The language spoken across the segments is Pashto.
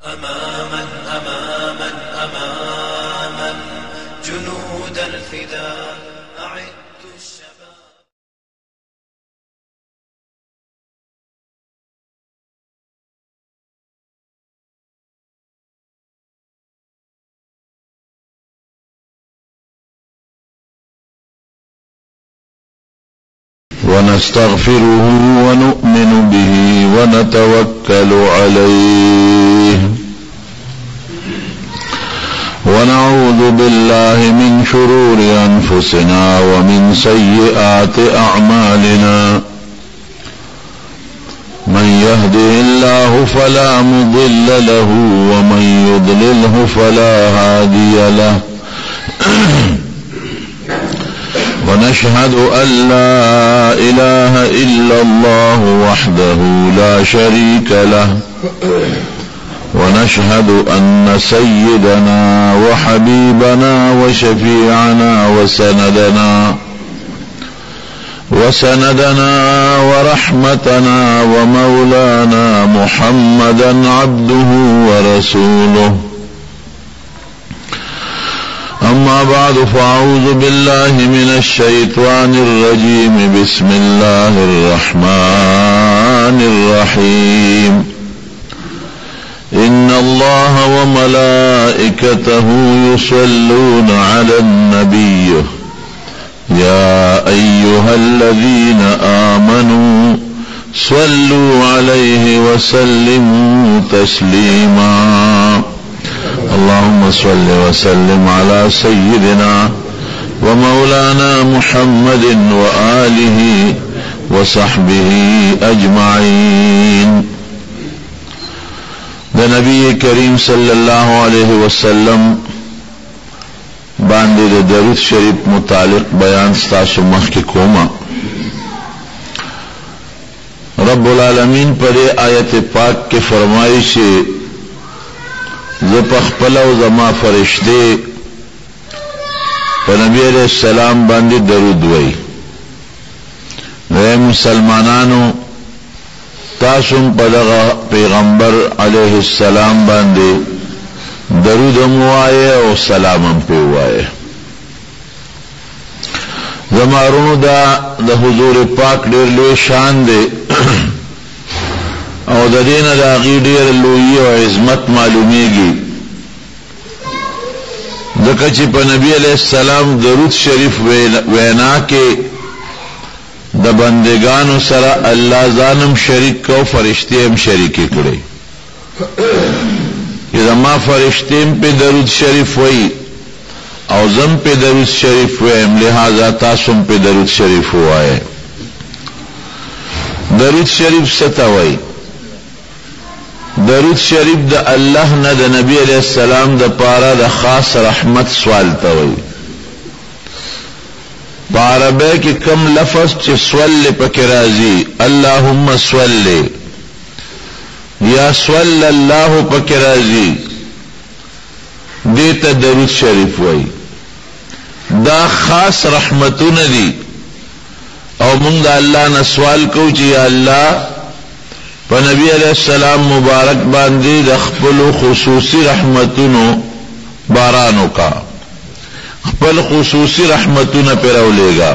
أماما أماما أماما جنود الفداء أعدوا الشباب. ونستغفره ونؤمن به ونتوكل عليه ونعوذ بالله من شرور أنفسنا ومن سيئات أعمالنا من يهده الله فلا مضل له ومن يضلله فلا هادي له ونشهد أن لا إله إلا الله وحده لا شريك له ونشهد أن سيدنا وحبيبنا وشفيعنا وسندنا ورحمتنا ومولانا محمدا عبده ورسوله. أما بعد فأعوذ بالله من الشيطان الرجيم. بسم الله الرحمن الرحيم. إن الله وملائكته يصلون على النبي يا أيها الذين آمنوا صلوا عليه وسلموا تسليما. اللهم صل وسلم على سيدنا ومولانا محمد وآله وصحبه أجمعين. دا نبی کریم صلی اللہ علیہ وسلم باندې د درود شریف متعلق بیان ستاسو مخکې کومه. رب العالمین پر آیت پاک کے فرمائی چې زه په خپل او زما فرشته په نبی علیہ السلام باندې درود وای. اے مسلمانانو تاسو په دغه پیغمبر علیہ السلام باندې درود موایه او سلام هم په وایه. زمارونو د حضور پاک ډیر لوی شان دی او د دین د هغې ډېر لویي او عظمت معلومیږي ځکه چې په نبی علیہ السلام درود شریف وینا کې د بندگانو سره الله ځانم شریک کو فرشتي هم شریکې کړي. چې زما فرشتي هم په درود شریف وایي او زم په درود شریف وایم لہذا تاسو هم په درود شریف ووایئ. درود شریف څه ته وایي؟ درود شریف د الله نه د نبی علیہ السلام د پاره د خاص رحمت سوال ته وایي. په عربی کې کم لفظ چې سول پکې راځي اللهم صل یا صلی الله پکې راځي دې ته درود شریف وایي. دا خاص رحمتونه دي او موږ د الله نه سوال کوو چې یا الله په نبی علیہ السلام مبارک باندې د خپل خصوصي رحمتونو باران وکا، خپل خصوصي رحمتونه پر راولېږه.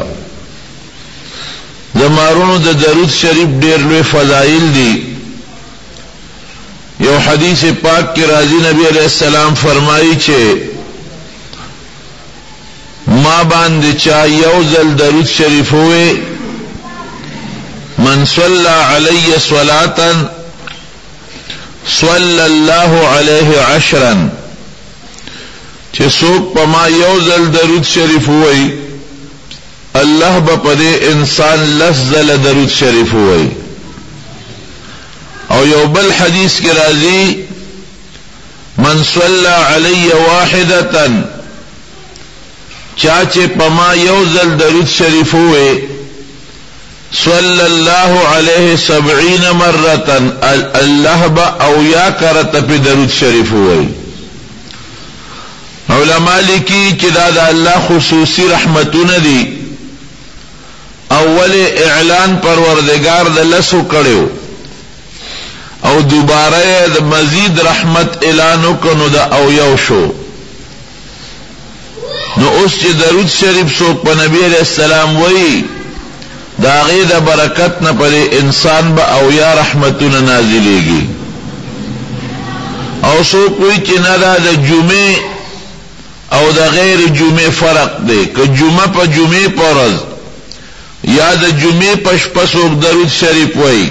زمارونو د درود شریف ډېر لوی فضایل دي. یو حدیث پاک کې راځي نبی علیہ السلام فرمایي چې ما باندې چا یو ځل درود شریف ووی من صلى علي صلاة صلى الله عليه عشرا، چې څوک په ما یو ځل درود شریف ووی الله به په دې انسان لس ځله درود شریف ووی. او یو بل حدیث کې راځي من صلى علي واحدة، چا چې په ما یو ځل درود شریف ووی صلی الله علیه 70 مرة الله با او یا کرت پی درود شریف ہوئی. علماء لکی چې دا د الله خصوصی رحمتونه دي. اول اعلان پروردگار د لسو کړو او دوباره د مزید رحمت اعلان وکړو دا او یو شو نو اوس چې درود شریف څوک په نبی علیہ السلام وایي دا غي د برکت نه پر انسان به او یا رحمتونه نازلېږي او څوک وایي چې نه دا د جمعې او د غیر جمعې فرق دی که جمعه په جمعې په ورځ یا د جمعې په شپه څوک درود شریف وایي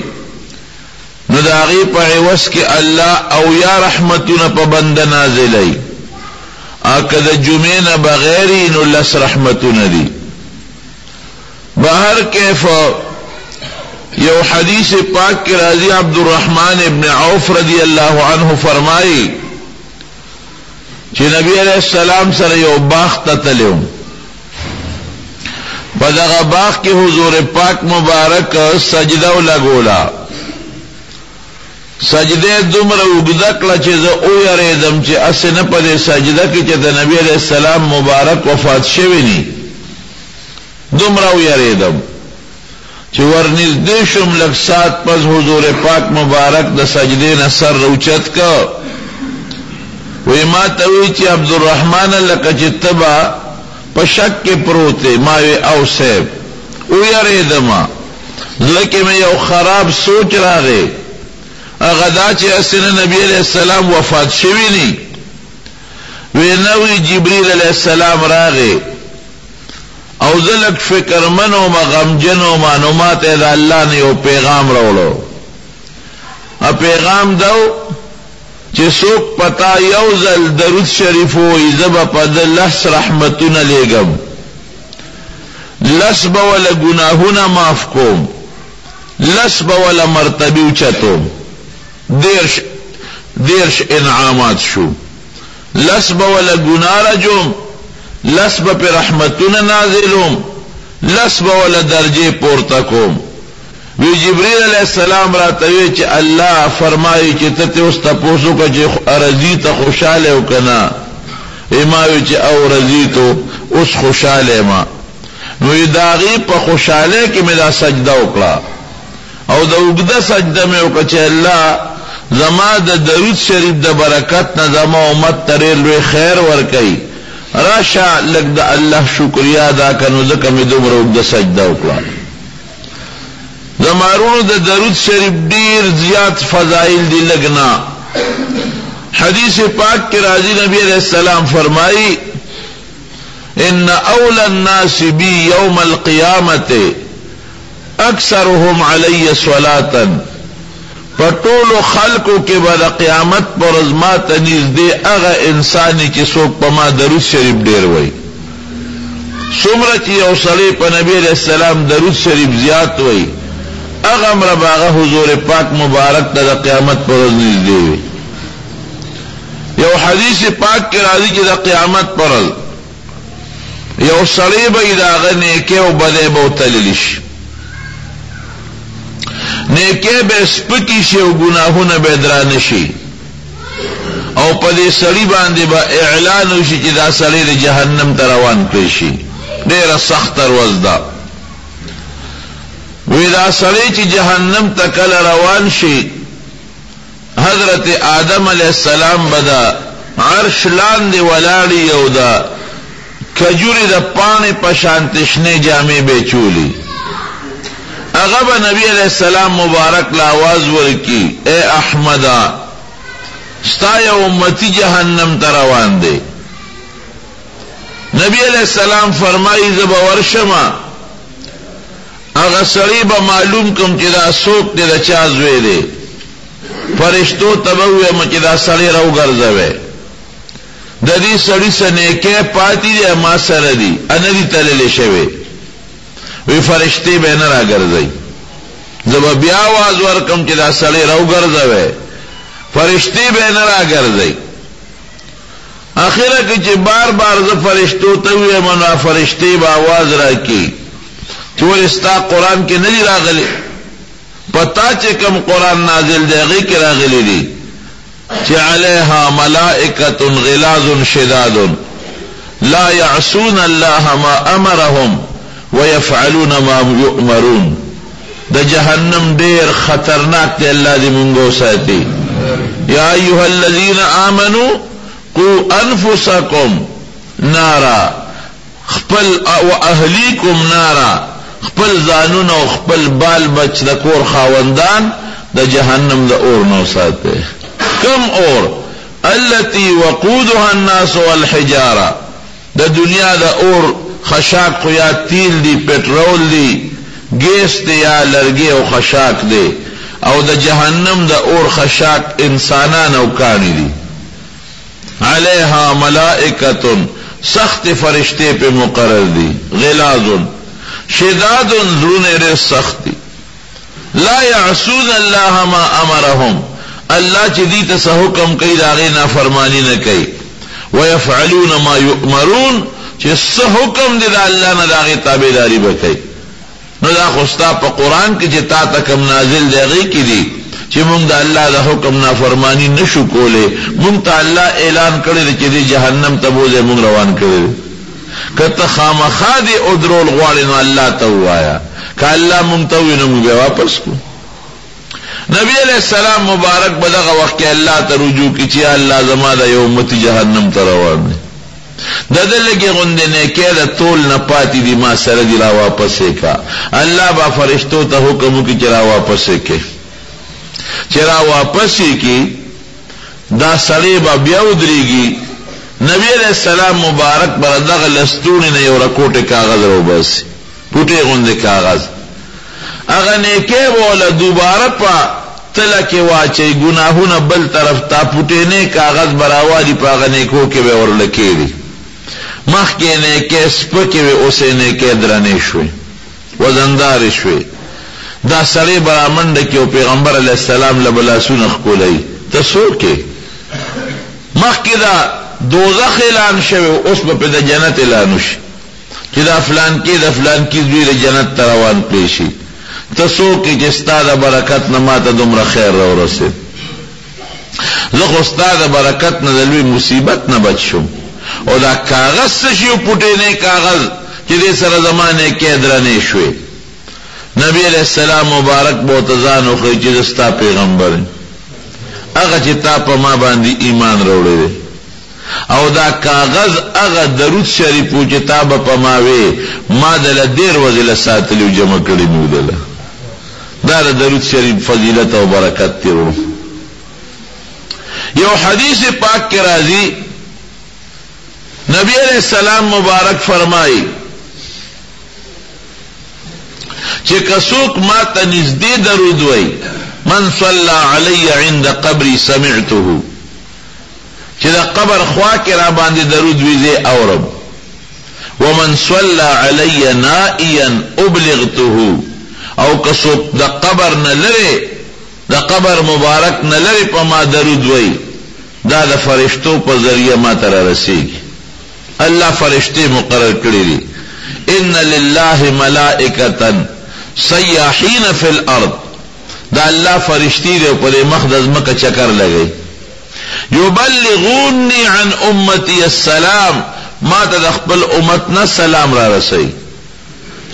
نو د هغې په عوض کې الله او یا رحمتونه په بنده نازلوي که د جمعې نه بغیر نو لس رحمتونه دي بهر کیف یو حدیث پاک کی راضی عبدالرحمن ابن عوف رضی اللہ عنہ فرمائی چې نبی علیہ السلام سره یو باغ ته تلو په دغه باغ کې حضور پاک مبارک سجده ولګولا سجده دومره وګدا کړه چې زه ویریدم چې اسنه په دې سجده کې چې د نبی علیہ السلام مبارک وفات شوی ني دومره ویریدم چې ورنږدې شوم لږ ساعت پس حضور پاک مبارک د سجدې نه سر روچت کا وی ما ته وی چې عبدالرحمن لکه چې تبا په شک کې پروت ما وی او سیب ویریدم لکه مې یو خراب سوچ راغی هغه دا چې اسنه نبی علیہ السلام وفات شوی ني وی نوې جبرئیل علیہ السلام راغی او ذلک فکر منو ما غمجنو معلومات دا اللہ نے یو پیغام راوړو ا پیغام دو چې څوک پتا یو ځل درود شریف وایي زبا په لس رحمتونه لېږم لس به ولا ګناهونه معاف کوم لس به ولا مرتبه اوچتوم دیرش انعامات شو لس به ولا ګناه رجوم لس با پی رحمتون نازلوم لس با ولا درجه پورتا کوم وی جبریل علیہ السلام راتوی چه اللہ فرمائی چه تتی اس تپوسو کا چه رضی تا خوشحال او کنا اماوی چه او رضی تو اس خوشحال ما نوی داغی پا خوشحالے کی میں دا سجدہ اکلا او دا اگدہ سجدہ میں اکا چه اللہ زما دا درود شریف دا برکت نا زما امت تریر لوی خیر ورکی راشا لگ دا اللہ شکریہ ادا کنو ذکر میں دومره د سجده وکړه زمارونو د درود شریف ډیر زیات فضائل دی لگنا حدیث پاک کے راضی نبی علیہ السلام فرمائی ان اول الناس بی یوم القیامت اکثرهم علی صلاة پټولو خلقو کې بعد قیامت پر ازمات نږدې هغه انساني چې څوک په ما درود شریف ډیر وایي څومره چې یو سړی په نبی علیہ السلام درود شریف زیات وایي هغه امر باغه حضور پاک مبارک ته د قیامت پر ورځ نږدې وي یو حدیث پاک کې راځي چې د قیامت پر ورځ یو سړی به داغه نیکه او بده به وتللی شي نیکه به سپکی شي او ګناهونه به درانه شي او په دې سړی باندې به اعلان وشي چې دا سړی د جهنم ته روان کړي شي ډېره سخت ورځ ده وی دا سړی چې جهنم ته کله روان شي حضرت آدم علیہ السلام به دا عرش لاندې ولاړی او دا کجوري د پاڼې په شان تشنې جامې به چولی هغه به نبی علیہ السلام مبارک لا آواز ورکی اے احمدا ستا یو امتی جہنم ته روان دی نبی علیہ السلام فرمائی زبا ورشما هغه سړی به معلوم کوم چې دا څوک دی د چا زوی دی فرشتو ته به ووایم چې دا سړی راوګرځوئ د دې سړي څه نیکۍ پاتې دی ما سره دي نه دي تللی شوی وی فرشتي به نه راګرځي زه به بیا آواز ورکم چې دا سړی راوګرځوئ فرشتي به نه راګرځي اخره کې چې بار بار زه فرشتو ته ووایم نو فرشتي به آواز راکړي چې ولې ستا قرآن کې نه دي راغلي پتا چې کوم قرآن نازل دی هغې کې راغلي دي چې علیها ملائکة غلاظ شداد لا يعصون الله ما امرهم ويفعلون ما يؤمرون دا جہنم دیر خطرناک دے اللہ دی منگو ساتي یا ایها الذین آمنوا قوا انفسکم نارا خپل و اهلیکم نارا خپل زانون او خپل بال بچ د کور خاوندان د جهنم د اور نو ساته کم اور التي وقودها الناس والحجاره د دنیا د اور خشاک یا تیل دی پټرول دی گیس دی یا لرګي او خشاک دی او د جهنم د اور خشاک انسانان او کانی دی علیها ملائکه سخت فرشتے پہ مقرر دی غلاظ شداد ذرون رس سختی لا يعصون اللہ ما امرهم اللہ چی دی تسا حکم کئی داغی نافرمانی نہ کئی ویفعلون ما یؤمرون چی سا حکم دی دا اللہ نہ داغی تابداری بکئی نو دا خستا پا قرآن کی چی تا تکم نازل داغی کی دی چی مونگ دا اللہ دا حکم نافرمانی نشو کولے مونگ تا اللہ اعلان کرے دی چی دی جہنم تبوزے مونگ روان کرے دی کتا خامخا دی ادرول غواری نو اللہ تاو آیا کہ اللہ مونگ تاوی نو مونگ واپس کو نبی علیہ السلام مبارک بدغ وقت اللہ تا رجوع کی چی اللہ زمان دا یومتی جہنم تا روان دی ددلگی غندے نیکے دا طول نپاتی دی ما سر دی را واپسے کا اللہ با فرشتو تا حکمو کی چرا واپسے کے چرا واپسی کی دا سڑی با بیاو دریگی نبی علیہ السلام مبارک بردغ لستونی نے یو رکوٹ کاغذ رو بس پوٹے غندے کاغذ اگر نیکے بولا دوبارہ پا تلکی واچے گناہونا بل طرف تا پوٹے نے کاغذ براوادی پا اگر نیکو کے بے اور لکے دی مخ کے نیکے سپکے بے اسے نیکے درنے شوئے وزندار شوئے دا سڑی برامنڈ کیو پیغمبر علیہ السلام لبلاسون اخکولی تسو کے مخ کی دا دوزخ اعلان شوئے اس پا دا جنت اعلانوش کہ دا فلان کی دوی دا جنت تروان پیشی تسو کی جستا دا برکت نماتا دمرا خیر رو رسے لخ استا دا برکت ندلوی مصیبت نبچ شم او دا کاغذ سشیو پوٹے نے کاغذ کہ دے سر زمانے کے درنے شوئے نبی علیہ السلام مبارک بوتزان و خیچی دستا پیغمبر اگا چی تا پا ما باندی ایمان روڑے دے او دا کاغذ اگا درود شریفو چی تا با پا ماوے ما دل دیر وزیل ساتلیو جمع کری مو دل دا درود شریف فضیلت و برکت تیرو یو حدیث پاک کے رازی نبی علیہ السلام مبارک فرمائی چه کسوک ما تا نزدی درود وی من صلی علی عند قبری سمعته چه دا قبر خواہ کے را باندی درود ویزے اورب ومن صلی علی نائیا ابلغته او کسوک دا قبر نلرے دا قبر مبارک نلرے پا ما درود وی دا دا فرشتو پا ذریعہ ما ترا رسیگی اللہ فرشتے مقرر کری دی ان للہ ملائکتا سیاحین فی الارض دا اللہ فرشتی دے پر مخدز مکہ چکر لگئی یبلغونی عن امتی السلام ما تدخبل امتنا سلام را رسی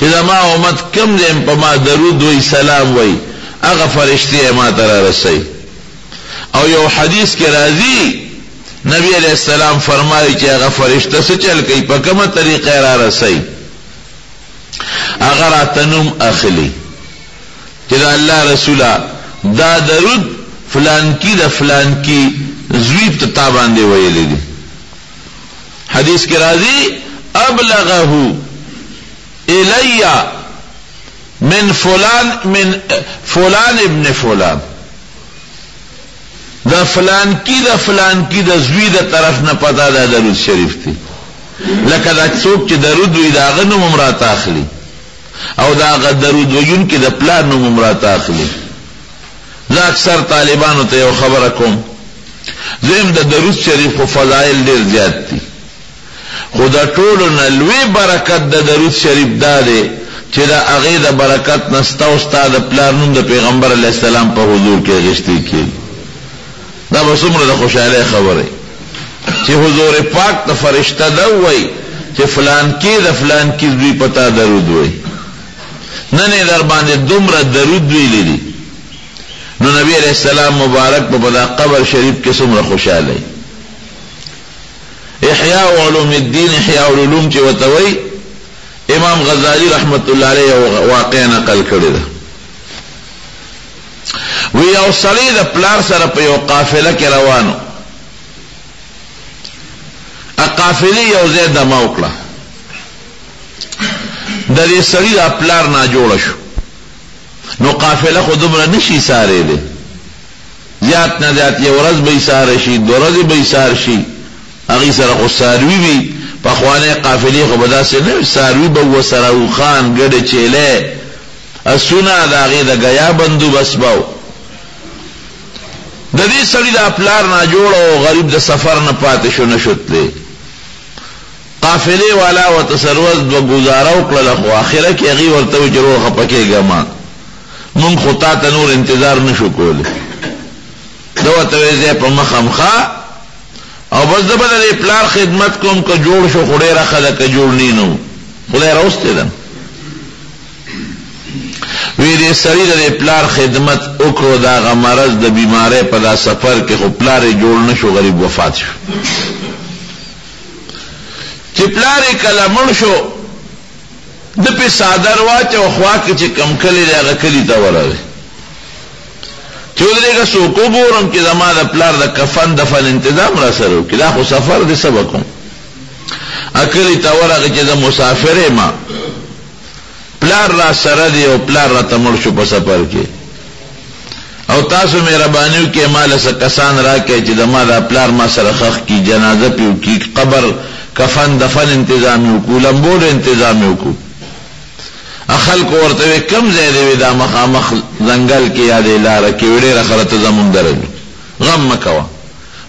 چیزا ما امت کم دیم پا ما درود وی سلام وی اغا فرشتی ما ترا رسی او یو حدیث کے رازی نبی علیہ السلام فرمائی چی اغا فرشتہ سے چل کئی پا کم طریقہ را رسی اگر آتنم اخلی چیزا اللہ رسولہ دا درود فلان کی دا فلان کی زویب تتاباندے ویلی دی حدیث کے رازی ابلغہو الی من فلان ابن فلان دا فلان کی دا زوی دا طرف نہ پتا دا درود شریف تھی لکہ دا چوک چی درود وی دا غنو ممرات آخلی او دا غا درود ویون کی دا پلانو ممرات آخلی دا اکثر طالبانو تا یو خبرکم زیم دا درود شریف و فضائل دیر زیاد تی خدا طولو نلوی برکت دا درود شریف دا دے چی دا اغی دا برکت نستا استا دا پلانون دا پیغمبر علیہ السلام پا حضور کے غشتی کی دا بس عمر دا خوشحالی خبر ہے چی حضور پاک دا فرشتہ دا ہوئی چی فلان کی دا فلان کی دوی پتا درود ہوئی نن یې در باندې دومره درود ویلی دي نو نبی علیہ السلام مبارک په دا قبر شریف کې څومره خوشاله احیاء علوم الدین احیاء العلوم چې وتوي امام غزالی رحمت الله علیه واقع نقل کړی ده وی یو سړی د پلار سره په یو قافله کې روانو ا قافله یو ځای دمه وکړه د دې سړي د پلار نه جوړ شو نو قافله خو دومره نشي ساره ده زیات نه زیات یو ورځ به ساره شي دو ورځې به ساره شي هغه سره خو ساروي وي په خوانه قافلې خو بدا سه نه ساروي به وسره خان ګډه چيله اسونه د هغه د غیا بندوبس باو د دې سړي د پلار نه جوړ او غریب د سفر نه پاتې شو نشوتله قافله والا وتصرف دو گزاره وکړه خو اخره کې هغه ورته جوړه خپکه ګما مونږ خو تا نور انتظار نشو کوله دوه تویزه په مخامخه او بس د بدل پلار خدمت کوم کو جوړ شو خړې راخه د جوړ نینو خدای راوسته ده وی دې سړي د پلار خدمت وکړو دا غمرز د بیماره په دا سفر کې خو پلار جوړ نشو غریب وفات شو چې پلار کله مړ شو د په صادر واچو خوا کې چې کم کلی راغ کلی تا ورغی چې ولېګه سو کو ګورم چې زما د پلار د کفن دفن تنظیم را سره وکړه دا خو سفر دې سبق اکلی تا ورغی چې د مسافر ما پلار را سره دی او پلار را تمړ شو په سفر کې او تاسو مهربانیو کې مال سره کسان راکې چې زما د پلار ما سره خخ کی جنازه پیو کی قبر کفن دفن تنظیم وکړو لمبول تنظیم وکړو اخل کو ورته کم زیاده وی دا مخامخ زنګل کې یادې لار کې وړې راخرته زمون درلو غم مکوا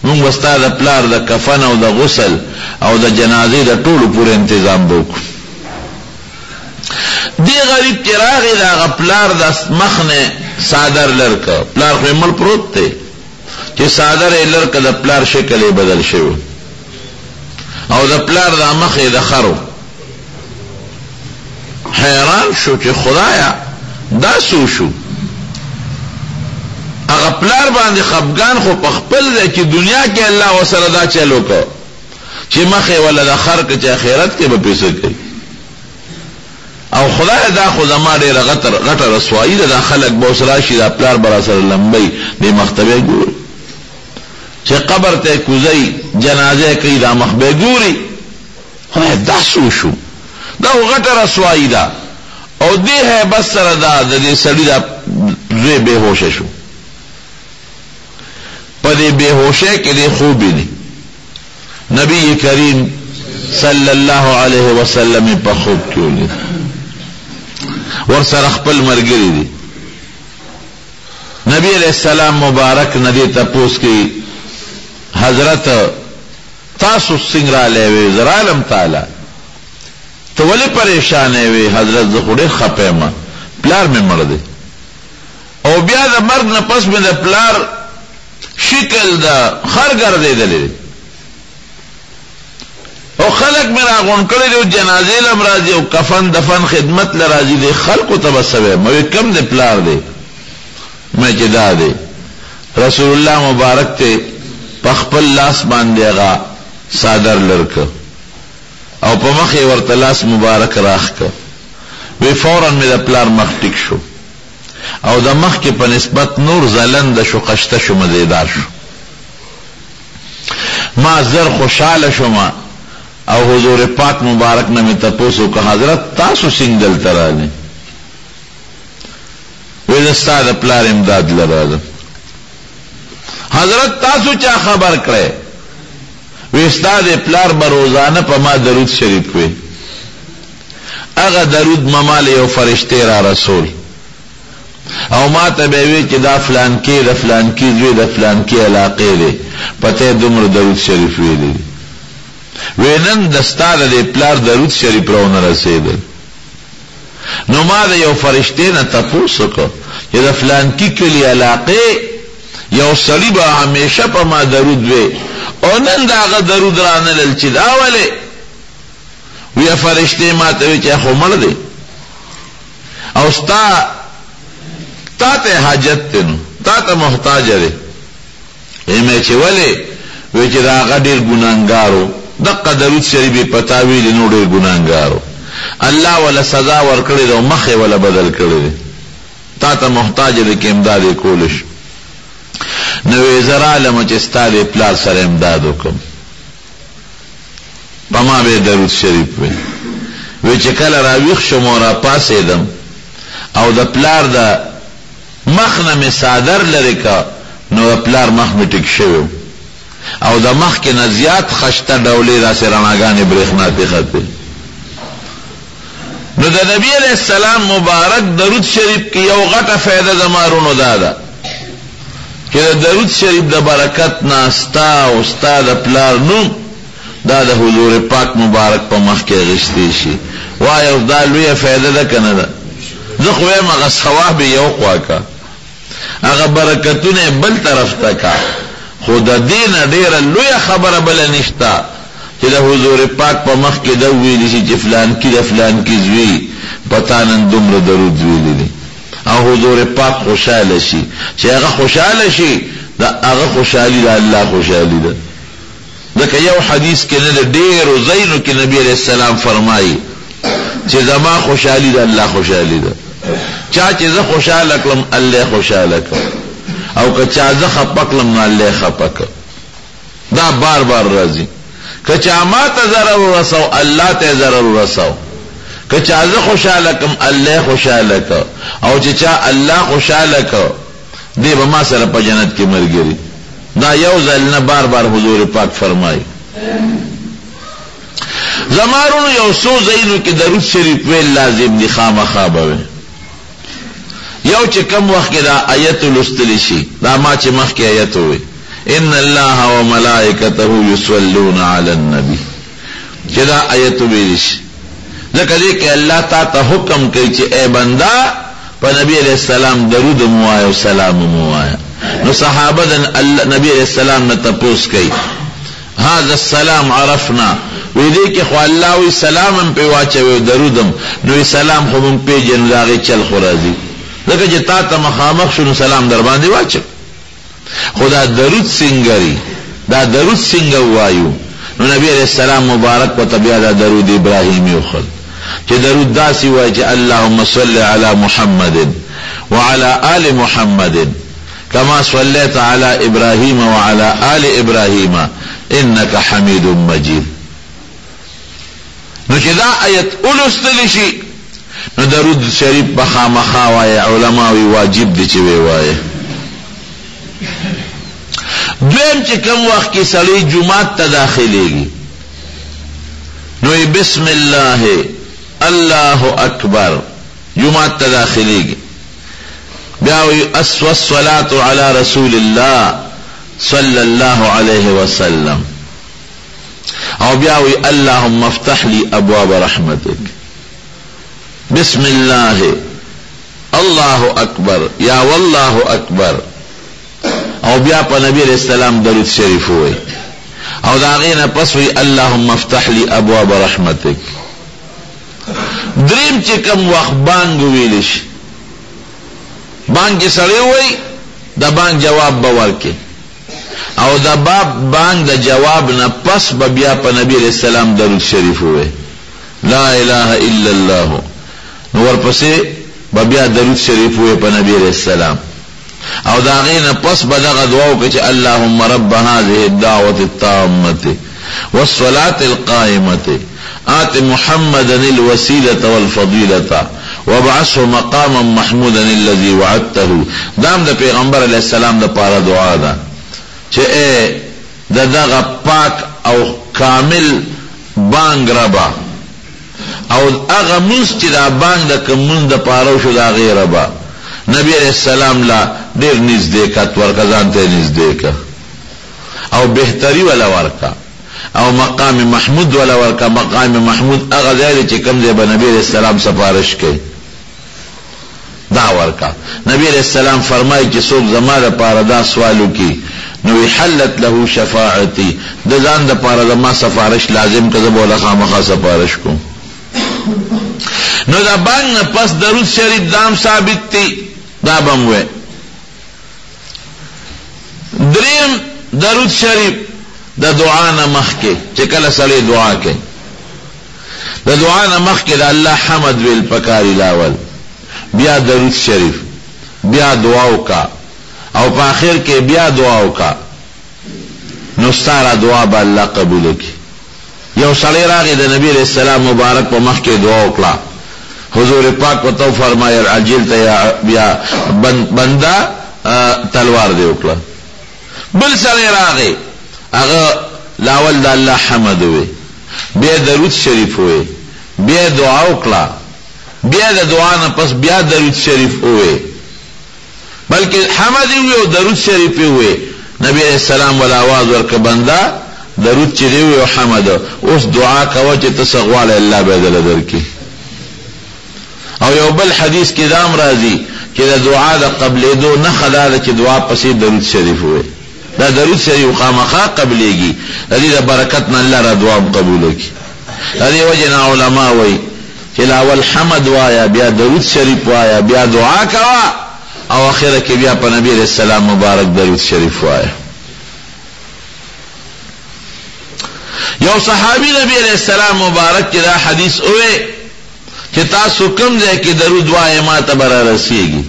مونږ واستاده پلار د کفن او د غسل او د جنازې د ټولو پورې تنظیم وکړو دی غریب چې راغی دا پلار د مخنه صادر لرکا پلار خو مل پروت دی چې صادر لرکا د پلار شکل بدل شوی او د پلار د مخې د خرو حیران شو چې خدایا دا سو شو هغه پلار باندې خفګان خو په خپل دی چې دنیا کې الله وسره دا چلو کو چې مخې ولا د خر کې چې آخرت کې به پیسې کوي او خدای دا خو زما ډېر غټه رسوایی ده خلک به وسره شي دا پلار برا سره لمبي د مختبه ګور چې قبر ته کوزي جنازه کوي دا مخبه ګوري خدای دا سو شو دا غټه رسوایی ده او دې بس سره دا د دې سړي دا زه به هوش شو په دې به هوشه کې دې خوب دي نبی کریم صلی الله علیه وسلم په خوب کې ولید ور سره خپل مرګري دي نبی علیہ السلام مبارک ندی تپوس کی حضرت تاسو څنګه لوي زرالم تعالی تو ولی پریشان وي حضرت زخوړې خپه ما پلار مې مړ دی او بیا د مرګ نه پس مې د پلار شکل دا خر ګرځیدلې او خلق مې راغون کړي د جنازې لم راځي او کفن دفن خدمت لراځي دي خلکو تبسوي مې کم دې پلار دی مې جدا دی رسول الله مبارک ته پخپل لاس باندې هغه صادر لرک او په مخ ورته لاس مبارک راخ ک وی فورا مې د پلار مخ ټیک شو او د مخ کې په نسبت نور زلند شو قشته شو مزیدار شو ما زر خوشاله شوم او حضور پاک مبارک نے میں تپوسو کہ حضرت تاسو سنگل ترانے ویدستا دا پلار امداد لرادم حضرت تاسو چا خبر کرے ویستا دا پلار بروزانہ پا ما درود شریف وی اگا درود ممال یو فرشتے را رسول او ما تبیوی چی دا فلان کی زوی دا فلان کی علاقے دے پتے دمر درود شریف وی دی وینن دستا د پلار درود شریف راونه رسیدل نو ما د یو فرشته نه تاسو کو چې د فلان کی کلی علاقه یو سړي به همیشه په ما درود وي او نن داغه درود رانه لل چې دا وله وی فرشته ما ته چې خو مړ دی او ستا ته حاجت ته نو تا ته محتاج دی ایمه چې ولې وی چې دا هغه ډېر ګناهګارو دقه درود شریف پتا ویلي نو ډېر ګناهګارو الله ولا سزا ورکړي او مخې ولا بدل کړي تا ته محتاج دی کې امداد کولش نو زرا لم چې ستاره پلار سره امداد وکم پما به درود شریف وی چې کله راویښ شوم او را پاسېدم او د پلار د مخ نه مې صادر لرې کا نو پلار مخ مې ټیک شوی او د مخ کې نه زیات خشته ډولې راسې رڼاګانې برېښنا پې ختې نو د نبی علیہ السلام مبارک درود شریف کې یو غټه فایده زمارونو دا ده چې د درود شریف د برکت نه ستا او ستا د پلار نوم دا د حضور پاک مبارک په مخ کې اخیستی شي وایه دا لویه فایده ده که نه ده زه خو وایم هغه ثواب یو خوا کا هغه برکتونه بل طرف ته کا خو د دې نه ډېره لویه خبره بله نشته چې د حضور پاک په مخ کې دا ویلی شي چې فلان کې د فلان کې زوی پتا نن دومره درود ویلی دی او حضور پاک خوشحاله شي چې هغه خوشحاله شي د هغه خوشحالي د الله خوشحالي ده ځکه یو حدیث کې نه د ډېرو ځایونو کې نبی علیہ السلام فرمایي چې زما خوشحالي د الله خوشحالي ده چا چې زه خوشحاله کړم الله خوشحاله کړم او که چا زه خفه کړم نو الله خفه کړ دا بار بار راځي که چا ما ته ضرر ورسو الله ته ضرر ورسو که چا زه خوشحاله کړم الله خوشحاله کړ او چې چا الله خوشحاله کړ دی به ما سره په جنت کې ملګري دا یو ځل نه بار بار حضور پاک فرمایي زمارونو یو څو ځایونو کې درود شریف ویل لازم دي خامخا به وي یو چې کم وخت کې دا آیت لوستلی شي دا ما چې مخکې آیت وي ان الله وملائکته یصلون علی النبی چې دا آیت ویل شي ځکه دې کې الله تا ته حکم کوي چې اے بندا په نبی علیہ السلام درود مو وایه او سلام مو وایه نو صحابه د نبی علیہ السلام نه تپوس کوي هذا السلام عرفنا وی دې کې خو الله وی سلام هم پې واچوي درودم نو سلام خو مونږ پېژنو د هغې چل خو راځي ځکه چې تا ته مخامخ شو نو سلام در باندې واچو خو دا درود څنګه دا درود څنګه ووایو نو نبی علیہ السلام مبارک په بیا دا درود ابراهیمي وښل چې درود داسې وایي چې اللهم صل علی محمد وعلى آل محمد كما صليت على إبراهيم وعلى آل إبراهيم إنك حميد مجيد نو چې دا آیت اولستلی شي نو درود شریف بخامخا وایي علماوی واجب دی چې وی وایي دویم چې کوم وخت کې سړی جمعات ته داخلېږي نو بسم الله الله اکبر جمعات ته داخلېږي بیاوی والصلاة على رسول الله صلى الله عليه وسلم او بیاوی اللهم افتح لي ابواب رحمتك بسم الله الله اکبر یا والله اکبر او بیا په نبی علیہ السلام درود شریف وای او دا غینه پس وی اللهم افتح لي ابواب رحمتك دریم چې کوم وخت بانګ ویل شي بانګ سره وای دا بانګ جواب به ورکړي او دا بانګ د جواب نه پس به بیا په نبی علیہ السلام درود شریف وای لا اله الا الله نو ورپسې به بیا درود شریف وای په نبی علیہ السلام او دا غینه پس به دغه دعا وکړي چې اللهم رب هذه الدعوة التامة والصلاة القائمة آت محمدا الوسيلة والفضيلة وابعثه مقاما محمودا الذي وعدته دام د پیغمبر علیہ السلام د پاره دعا ده چې اے دغه پاک او کامل بانګ ربا او هغه مونږ چې دا بانګ د کوم د پاره شو دا غیر ربا نبی علیہ السلام لا ډیر نږدې کات ورکا ځانته نږدې کا او بهتري ولا ورکا او مقام محمود ولا ورکا مقام محمود هغه ځای چې کوم دی به نبی علیہ السلام سفارش کوي دا ورکا نبی علیہ السلام فرمایي چې څوک زما لپاره دا سوالو کی نو حلت له شفاعتي د ځان لپاره زما سفارش لازم کړه بوله خامخا سفارش کوم نو دا بانگ نه پس درود شریف دام ثابت تی دا بموے. دریم درود شریف دا دعا نه مخکې چې کله سړی دعا کوي دا دعا نه مخکې دا الله حمد ویل پکاري لاول بیا درود شریف بیا دعا وکا او په آخر کې بیا دعا وکا نو ستاره دعا به الله قبول کړي. یو سړی راغی د نبی علیہ السلام مبارک په مخ کې دعا وکړه. حضور پاک وته فرمایل عجلت یا بندا تلوار دی وکړه. بل سړی راغی هغه لاول د الله حمد وی بیا درود شریف وی بیا دعا وکړه بیا د دعا نه پس بیا درود شریف وی بلکې حمد وی او درود شریف وی. نبی علیہ السلام ولا आवाज ورک بندا درود چې دی او حمد اوس دعا کوه چې تسغواله الله به دل درکې. او یو بل حدیث کې دام راځي چې د دعا د قبلې دو نه خدای چې دعا پسې درود شریف وي. دا درود شریف خامخا قبلېږي د دې د برکت نه الله را دعا قبول کړي. د دې وجه نه علما وایي چې لاول حمد وایا بیا درود شریف وایا بیا دعا کوه او اخره کې بیا په نبی علیہ السلام مبارک درود شریف وایا. یو صحابی نبی علیہ السلام مبارک کې دا حدیث اوه چې تاسو کوم ځای کې درود وایې ما ته به رارسېږي.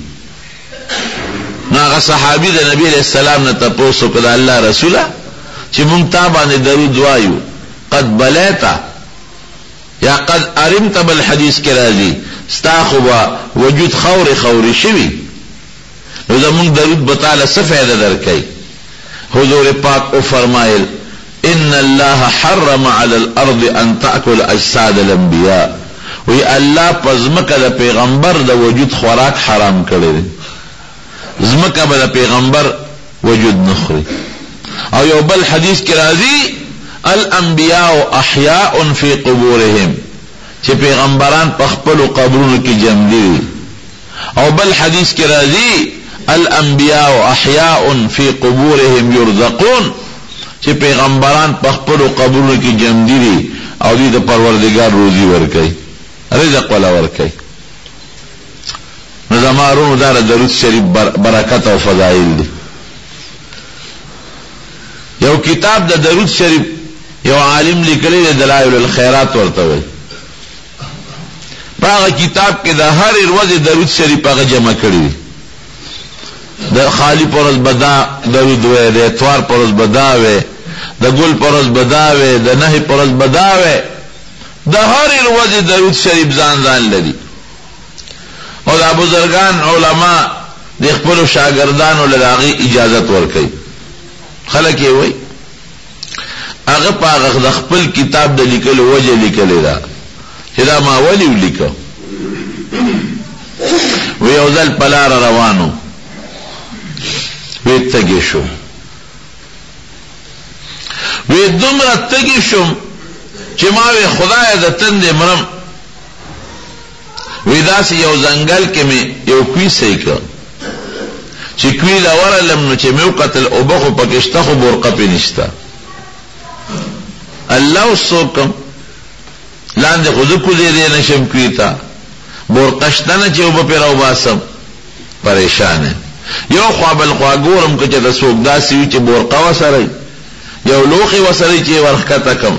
نو هغه صحابي د نبی علیہ السلام نه تپوس وکړه الله رسوله چې مونږ تا باندې درود وایو قد بلیتا یا قد ارمت بل حدیث کې راځي ستا خو به وجود خوري شوي نو زمونږ درود به تعالی څه فایده درکوي. حضور پاک او فرمایل ان الله حرم على الارض ان تاكل اجساد الانبیاء وی الله پزمکه د پیغمبر د وجود خوراک حرام کړی دی. زمکه به د پیغمبر وجود نخوري. او یو بل حدیث کې راځي الانبیاء احیاء فی قبورهم چې پیغمبران په خپل قبرونو کې جمع دي. او بل حدیث کې راځي الانبیاء احیاء فی قبورهم یرزقون چې پیغمبران په خپل قبرونو کې جمع دي او دې د پروردگار روزي ورکوي رزق ولا ورکوي. نو زمارونو دا درود شریف برکت او فضائل دي. یو کتاب د درود شریف یو عالم لیکلی دی دلائل الخیرات ورته وایي. په هغه کتاب کې د هر ورځې درود شریف هغه جمع کړی دی. د خالی پرز بدا درود وی د اتوار پرز بدا وی د ګل پرز بدا وی د نه پرز بدا وی د هر ورځې درود شریف ځان لري. او د بزرگان علما د خپل شاګردانو لږه اجازت ورکړي. خلک یې وایي هغه په هغه د خپل کتاب د لیکلو وجه لیکلی دا چې دا ما ولی ولیکو. وی یو ځل په لار روانو وی تږی شو وی دومره تږی شم چې ما وی خدای د تندې مرم وی داسې یو ځنګل کې مې یو کوی صحیح کړ چې کوی لا ورلم نو چې مې وکتل اوبه خو پکې شته خو برقه پې نشته. الله وسوکم لاندې خو زه کوزېدی نشم کوی ته برقه شته نه چې اوبه پې راوباسم پریشان یو خوا بل خوا ګورم که چېرته څوک داسې وي چې برقه وسره یو لوښی وسره چې یې ورښکته کړم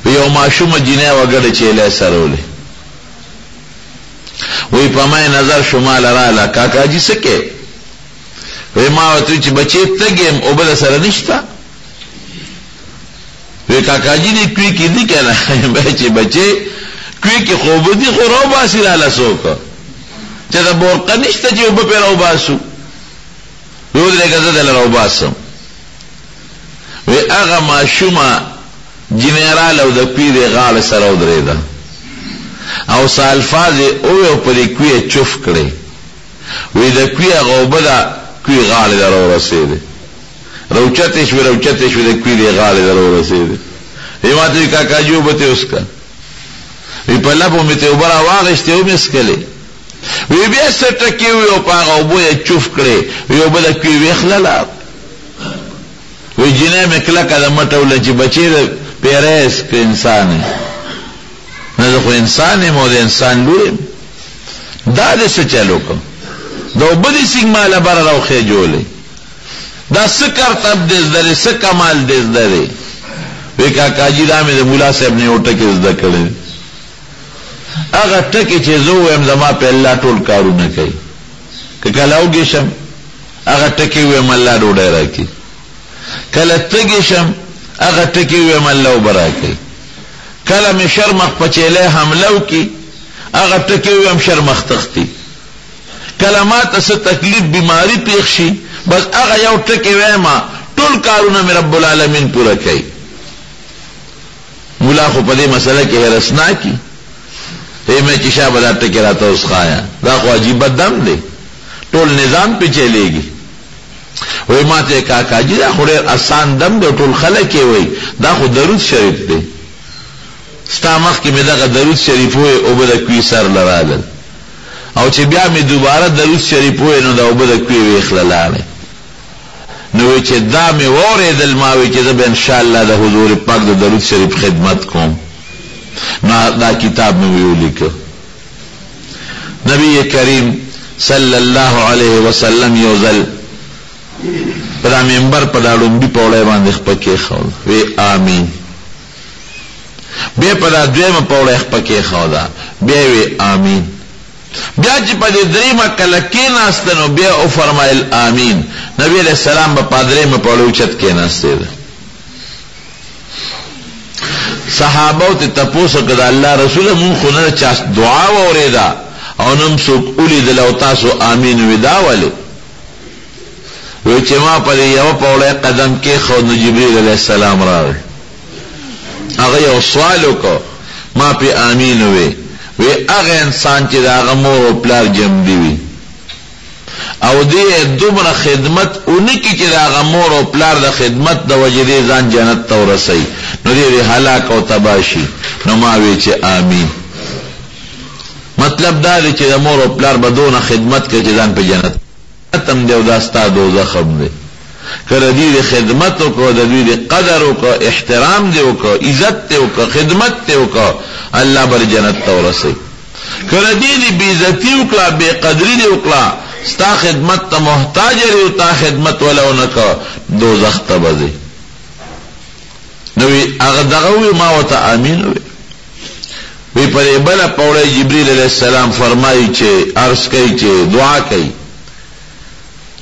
یو ماشومه جینۍ وګړه چې یې سرولې وی په ما نظر شمال رااله کاکا جی څه کې وی ما ورته چې بچې تږی یم اوبه درسره نشته وی کاکا جی دې کوی کې دي که نه بچې کوی کې خو اوبه دي خو راوباسي راله څوک چې د برقه نشته چې اوبه پې راوباسو وی ودرېږه زه دله راوباسم وی هغه ماشومه جینۍ راله او د کوی دې غاړې سره ودرېده او سالفاظ او په دې کوی چوف کړي وی د کوی هغه اوبه ده کوی غاړې ته راورسېدې روچتې شوې د کوی دې غاړې ته راورسېدې وی ما ته وی کاکا جي اوبه ته وڅښه وی په لپو مې ته اوبه راواغېستې ومې څښلې وی بیا څه ټکې وي او په هغه اوبو یې چوف کړې وی اوبه د کوی ویخلله وی جینۍ مې کلکه د مټه وله چې بچې د پیری انسان نه زه خو انسان یم او د انسان لور یم. دا دې څه چل وکړم؟ د اوبه دې سینګ ماله بره راوخېجولی، دا څه کرتب دې زده دی، څه کمال دې زده دی؟ وی کاکاجي دا مې د ملا صاحب نه یو ټکي زده کړی، هغه ټکي چې زه ووایم زما په الله ټول کارونه کوي. که کله وږی شم هغه ټکي ووایم الله ډوډۍ راکړي، کله تږی شم هغه ټکي ووایم الله اوبه راکړي، کله مې شرمخ په چیلی حمله وکړي هغه ټکي ووایم شرمخ تښتي، کله ما ته څه تکلیف بیماری پیښ شي بس هغه یو ټکي وایم ټول کارونه مې رب العالمین پوره کوي. مولا خو په دې مسله کې هرسناکي مې چې شابه دا ټکي راته اوس ښایه، دا خو عجیبه دم دی، ټول نظام پې چلیږي. وی ما ته کاکاجي دا خو ډېر اسان دم دی، ټول خلک یې وایي دا خو درود شریف دی. ستا مخکې مې دغه درود شریف ووی اوبه د کوي سر له رالل، او چې بیا مې دوباره درود شریف ووی نو د اوبه د کوي ویښله لاړې. نو وی چې دا مې واورېدل ما وی چې زه به انشاءالله د حضور پاک د درود شریف خدمت کوم. نو دا کتاب مې ولیکه. نبی کریم صلی الله علیه وسلم یو ځل په دا منبر په دا لومړي پوړی باندې خپه کېښود، وی آمین. بیا په دا دویمه پوړی خپه کېښوده، بیا وی آمین. بیا چې په دې دریمه کله کېناسته نو بیا وفرمایل آمین. نبی علیہ السلام به په دریمه پوړی اوچت کېناستېده. صحابو ته تپوس وکړه د الله رسوله مونږ خو نه چا دعا واورېده او نه م څوک ولیدل او تاسو آمین وی دا ولې؟ وی چې ما په دې یوه پوړی قدم کېښود نو جبریل علیه السلام راغی، هغه یو سوال وکړ، ما پې آمین وی. وی هغه انسان چې د هغه مور او پلار جمدي وي او دې دومره خدمت ونه کړي چې د هغه مور او پلار د خدمت د وجې دې ځان جنت ته ورسوي نو دې هلاک او تباه شي. نو ما وی چې آمین. مطلب دا دی چې د مور او پلار به دونه خدمت کوي چې ځان په جنت هم دی او دا ستا دوزخ هم دی. که د دوی د خدمت وکړو، د دوی د قدر وکړو، احترام دی وکړو، عزت دی وکړو، خدمت دی وکړو، الله بر جنت ته ورسوي. که د دوی د بېعزتي وکړه، بېقدري دی وکړه، ستا خدمت ته محتاج لري او تا خدمت وله ونه کړه، دوزخ ته به ځي. نو هغه دغه وی ما ورته آمین وی. وی په دې بله پوړی جبریل علیه السلام فرمایي چې عرض کوي چې دعا کوي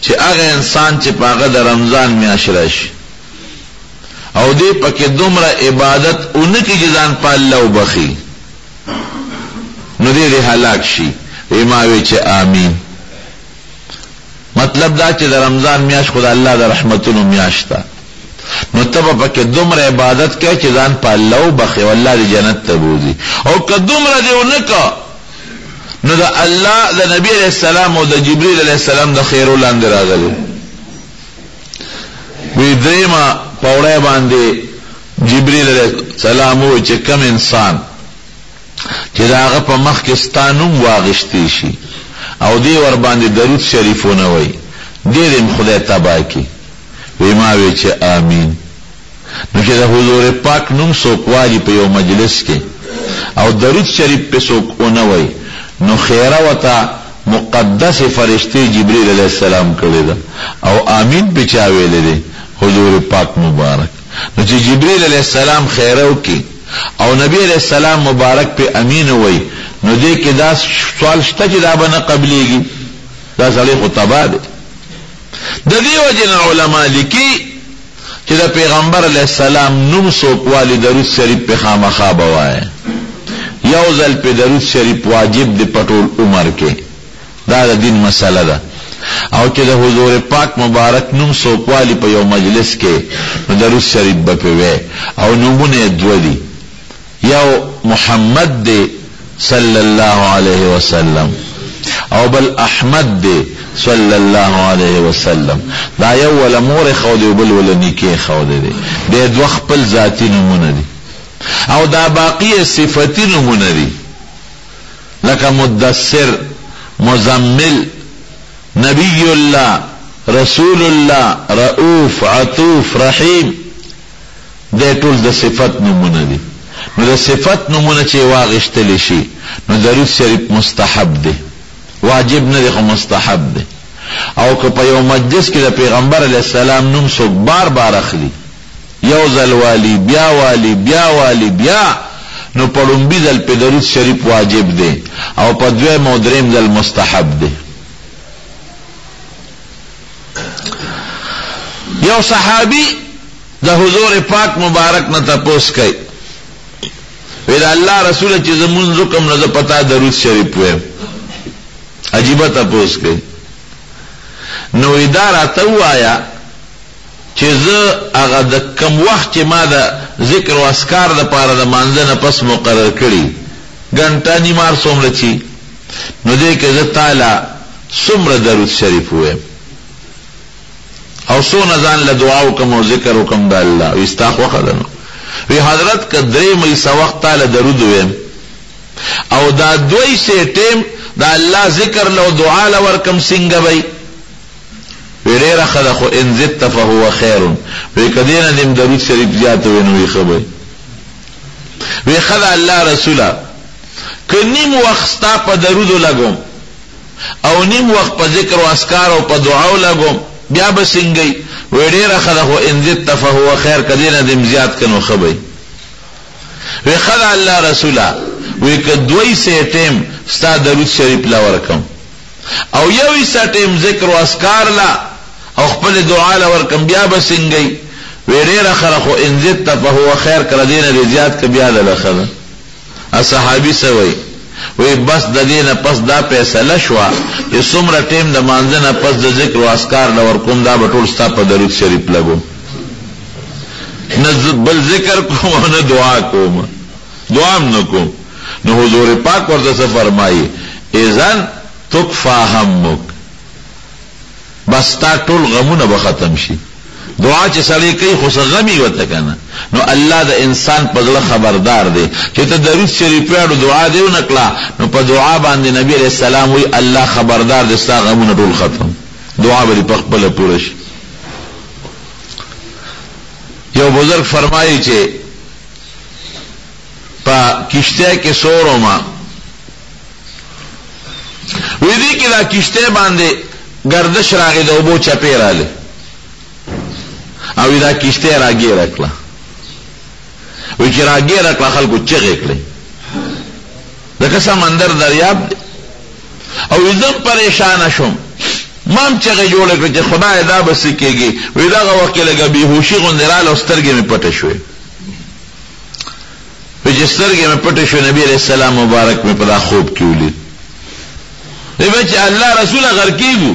چې هغه انسان چې په هغه د رمضان میاشت راشي او دې پکې دومره عبادت ونه کړي چې ځان په الله وبخي نو دې هلاک شي. وی ما وی چې آمین. مطلب دا چې د رمضان میاشت خو د الله د رحمتونو میاشت ده، نو ته به پکې دومره عبادت کوې چې ځان په الله وبخي او الله دې جنت ته بوځي. او که دومره دې ونه کړه نو د الله د نبی علیہ السلام او د جبریل علیہ السلام د خیرو لاندې راغلی. وی دریمه پوړی باندې جبریل علیہ السلام وی چې کم انسان چې د هغه په مخ کې ستا نوم واغشتی شي او دې ور باندې درود شریفونه وی دې دې خدای تباه کړي. وی ما وی چې آمین. نو چې د حضور پاک نوم څوک والی په یو مجلس کې او درود شریف په څوک ونه وی نو خیره وته مقدس فرشتي جبريل علیہ السلام کړی ده او آمین په چا ویلې ده حضور پاک مبارک. نو چې جبريل علیہ السلام خیره وکي او نبی علیہ السلام مبارک په امین وای نو دې کې دا سوال شته چې دا به نه قبليږي، دا سړی خو تباه دی. د دې وجه علماء لیکي چې د پیغمبر علیہ السلام نوم څوک والی درود شریف په خامخا بوایي. یو ځل په درود شریف واجب دی پټول عمر کې، دا د دین مسله ده. او چې د حضور پاک مبارک نوم څوک والی په یو مجلس کې نو درود شریف به پوي او نومونه دوه دي، یو محمد دی صلی الله علیه وسلم او بل احمد دی صلی الله علیه وسلم. دا یو ول مور خو دی بل ول نیکه خو دی، د دوه خپل ذاتی نومونه دي او دا باقی صفتی نمونه دی لکه مدثر، مزمل، نبی اللہ، رسول اللہ، رؤوف، عطوف، رحیم، دے ټول د صفت نمونه دی. نو د صفت نمونه چې واغشتلی شي نو درود شریف مستحب دی، واجب نه دی خو مستحب دی. او که په یو مجلس کې د پیغمبر علیه السلام نوم څوک بار بار اخلي، یو ځل والی بیا والی بیا والی بیا، نو په لومبي ځل په درود شریف واجب دی او په دویم او دریم ځل مستحب دی. یو صحابي د حضور پاک مبارک نه تپوس کوي، وی دا الله رسول چې زمونږ حکم نه پتا درود شریف ویم. عجیبه تپوس کوي. نو دا راته ووایه چې زه هغه د کم وخت چې ما د ذکر او اذکار دپاره د مانځه نه پس مقرر کړي ګنټه نیمار څومره چي، نو دې کې زه تاله څومره درود شریف ویم او څونه ځان له دعا وکم او ذکر وکم د الله. وی ستا خوښه ده نو. وی حضرت که 3 مېسه وخت تاله درود ویم او دا 2 ټیم د الله ذکر له دعا له ورکم څنګه وی؟ وی ډېره ښه ده، خو ان زدت فهو خیر. وی که دې نه دې درود شریف زیات وی نو وی ښه به وی ښه ده الله رسوله، که نیم وخت ستا په درودو لګوم او نیم وخت په ذکر او اذکار او په دعاو لګوم بیا به څنګه؟ وی ډېره ښه ده، خو ان زدت فهو خیر، که دې نه دې زیات که نو ښه به وی ښه ده الله رسوله. وی که 2 ټیم ستا درود شریف لا ورکم او 1 ټیم ذکر او اذکار لا او خپل دعا لا ورکم بیا به څنګه؟ وی ډېره ښه، خو ان زدت فهو خیر، که دې نه دې زیات که بیا ده ښه ده. صحابي څه وی؟ وی بس د دې نه پس دا فیصله شوه چې څومره ټیم د مانځه نه پس د ذکر او اذکار لا ورکوم دا به ټول ستا په درود شریف لګوم، نه بل ذکر کوم او نه دعا کوم، دعا هم نه کوم. نو حضور پاک ورته څه فرمایي؟ اذن تکفی همک، بس تا ټول غمونه به ختم شي. دعا چې سړی کوي خو څه غمي وته کنه، نو الله د انسان په زړه خبردار دی چې ته درود شریف پاړو دعا دی ونکړه، نو په دعا باندې نبی علیہ السلام وی الله خبردار دی ستا غمونه ټول ختم، دعا به په خپل پوره شي. یو بزرگ فرمایي چې په کشته کې سورو ما وی دی کې دا کشته باندې گردش راغی د اوبو چپې رااله او دا کشته راګیره کړه. وی چې راګیره کړه خلکو چغې کړې دغه سمندر دریاب دی. او زم پریشان شوم، مام چغې جوړ کړ چې خدای دا بس کېږي. وی دغه وخت کې لګه بیهوشي غوندې رااله او سترګې مې پټې شوې. وی چې سترګې مې پټې شوې نبی علیہ السلام مبارک مې په دا خوب کې ولید. وی چې الله رسوله غرقېږو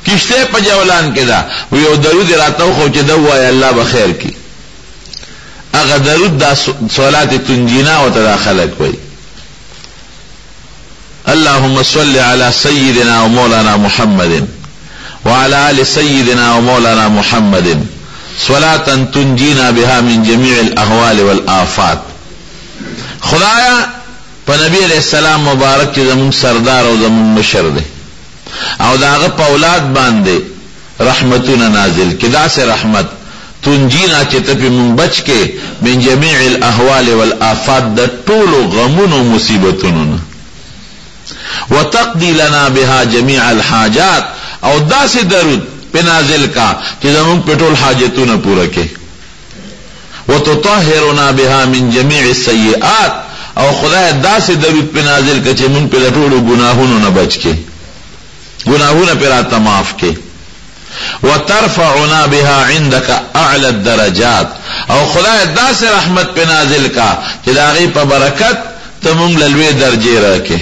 کشته په جولان کې دا. وی یو درود راته خو چې دا وای الله به خیر کی. هغه درود دا صلات تنجینا او تداخله کوي. اللهم صل على سيدنا ومولانا محمد وعلى آل سيدنا ومولانا محمد صلاة تنجينا بها من جميع الأهوال والآفات. خدایا په نبی علیہ السلام مبارک چې زمون سردار او زمون مشر دی او داغه په اولاد باندې رحمتونه نازل کدا سے رحمت تنجینا چې ته په مون بچ کې من جميع الاهوال والآفات د ټولو غمونو او مصیبتونو وتقضي لنا بها جميع الحاجات او داسې درود په نازل کا چې زمون په ټول حاجتونه پوره کې وتطهرنا بها من جميع السيئات او خدای داسې درود په نازل کا چې مون په ټولو ګناهونو نه بچ کې گناہونا پر آتا معاف کے وترفعنا بها عندك اعلى الدرجات او خدای دا سے رحمت پہ نازل کا کہ داغی پا برکت تمونگ للوی درجے رکھے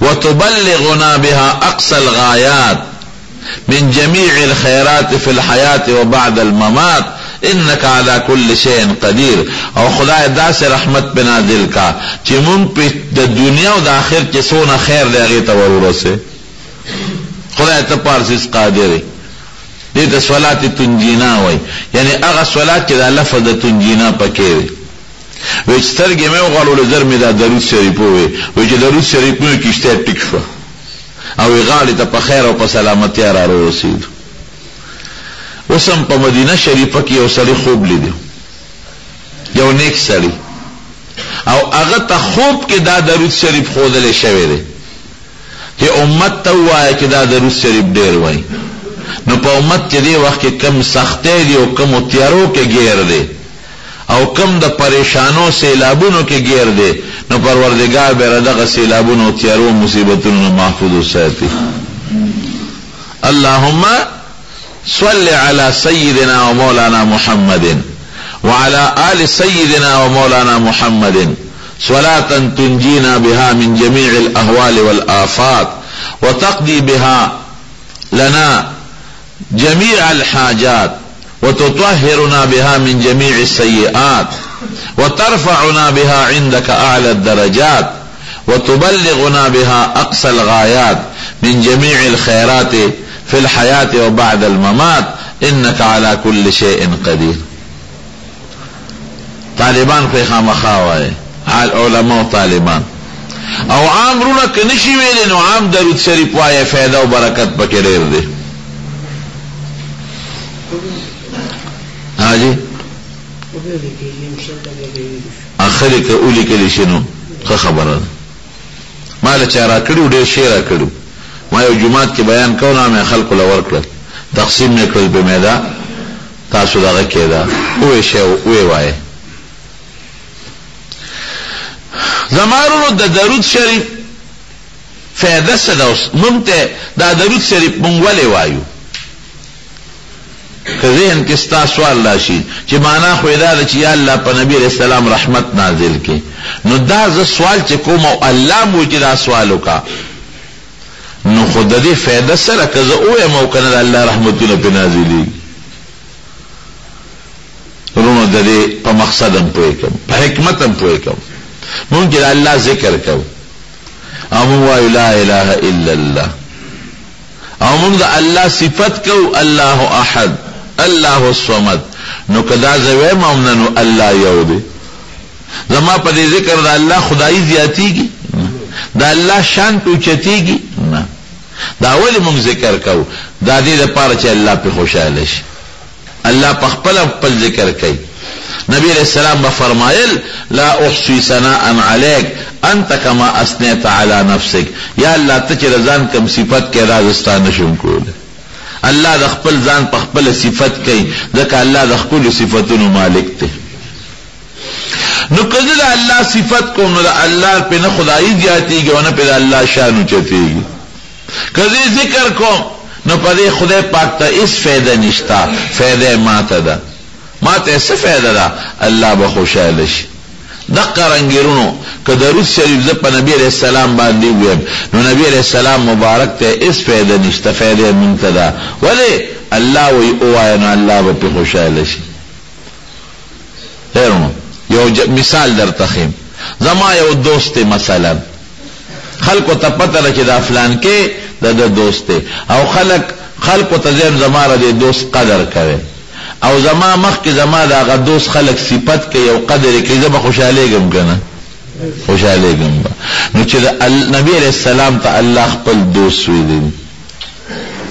وتبلغنا بها اقصى الغایات من جميع الخيرات في الحياة وبعد الممات انك على كل شيء قدير او خدای دا سے رحمت پہ نازل کا چې مون په د دنیا او د آخرت کې سونه خیر دی هغه ته ورسه. خدای ته پارسیس قادر دی. د صلات تنجینا وای یعنی هغه صلات چې د لفظ د تنجینا پکې وي سترګې مې وغړول زر مې دا درود شریف وي چې درود شریف مې کیشته ټیک شو او غاړې ته په خیر او په سلامتی را رسید. وسم په مدینه شریفه کې یو سړی خوب لیدو یو نیک سړی او هغه ته خوب کې دا درود شریف ښودلی شوی دی چې امت ته ووایه چې دا درود شریف ډېر وایي نو په امت چې دی وخت کې کم سختۍ دي او کمو تیارو کې ګیر دی او کم د پریشانو سیلابونو کې ګیر دی نو پروردگار به دغه سیلابونو تیارو مصیبتونو محفوظ وساتي. اللهم صل على سيدنا ومولانا محمد وعلى آل سيدنا ومولانا محمد صلاة تنجينا بها من جميع الأهوال والآفات وتقضي بها لنا جميع الحاجات وتطهرنا بها من جميع السيئات وترفعنا بها عندك أعلى الدرجات وتبلغنا بها أقصى الغايات من جميع الخيرات في الحياة وبعد الممات إنك على كل شيء قدير. طالبان خو خامخا وایي علماء طالبان او عام رونه که نشي ویلی نو عام درود شریف وایه فایده او برکت پکې ډېر دی. حاجی اخری که اولی کلی شنو ښه خبره ده ما له چا راکړي ډېر شی راکړي ما یو جومات کې بیان کوم نو مې خلکو له ورکړل تقسیم مې کړل په میدا تاسو دغه کېده وې شی وې وایه زمارونو د درود شریف فایده څه ده اوس مونږ ته دا درود شریف مونږ ولې وایو که ذهن کې ستا سوال راشي چې معنا خو یې دا ده چې یا الله په نبي علیه السلام رحمت نازل کړي نو دا زه سوال چې کوم او الله مو چې دا سوال وکړه نو خو د دې فایده سره که زه ووایم او که نه د الله رحمتونه پرې نازلېږي وروڼو د دې په مقصد هم پوه کړم په حکمت هم پوه کړم مونږ چې د الله ذکر کوو او مونږ وایو لا اله الا الله او مونږ د الله صفت کوو الله احد الله الصمد نو که دا زه ویم او نه نو الله یو دی زما په دې ذکر د الله خدایي زیاتېږي د الله شان پې اوچتېږي نه دا ولې مونږ ذکر کوو دا دې دپاره چې الله پې خوشحاله شي الله په خپل ذکر کوي نبی علیہ السلام بفرمایل لا احصی ثناء علیک انت کما اثنیت علی نفسک یا الله ته چې ځان کم صفت کې راز ستا نشم کولی الله د خپل ځان په خپل صفت کوي ځکه الله د خپل صفتونو مالک دی نو که زه د الله صفت کوم نو د الله پې نه خدایي زیاتېږي او نه پې د الله شان اوچتېږي که زه ذکر کوم نو په دې خدای پاک ته هېڅ فایده نشته فایده ما ته ده ما ته څه فایده ده الله به خوشحاله شي دقه رنګیرونو که درود شریف زه په نبی علیه السلام باندې ویم نو نبی علیه السلام مبارک ته هېڅ فایده نشته فایده یې مونږ ته ده ولې الله وایي ووایه نو الله به پرې خوشحاله شي خیرونو یو مثال درته ښیم زما یو دوست دی مثلا خلکو ته پته ده چې دا فلان کې د دوست دی او خلکو ته زیم زما را دې دوست قدر کوي او زما مخکې زما د هغه دوست خلک صفت کوي او قدر یې کوي زه به خوشحالېږم که نه خوشحالېږم به نو چې د نبي علیه السلام ته الله خپل دوست ویلی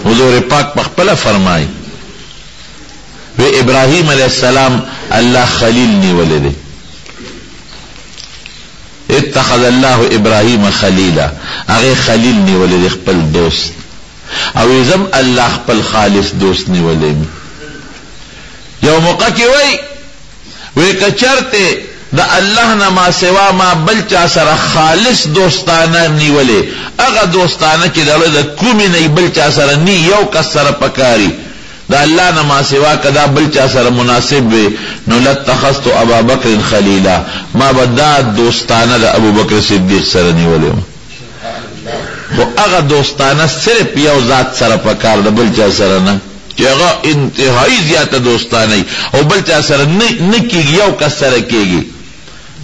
حضور پاک په خپله فرمایي وی ابراهیم علیه السلام الله خلیل نیولی دی اتخذ الله ابراهیم خلیلا هغه خلیل نیولی دی خپل دوست او زم الله خپل خالص دوست نیولی یو موقع کې وی که چرته د الله نه ما سوا ما بل چا سره خالص دوستانه نیولې هغه دوستانه چې د کومې نه بل چا سره نی یو کس سره پکاري د الله نه ما سوا کدا بل چا سره مناسب وي نو لاتخذت ابا بکر خلیلا ما به دا دوستانه د ابو بکر صدیق سره نیولې خو هغه دوستانه صرف یو ذات سره پکار د بل چا سره نه چې هغه انتهایی زیاته دوستانه او بل چا سره نه کېږي یو کس سره کېږي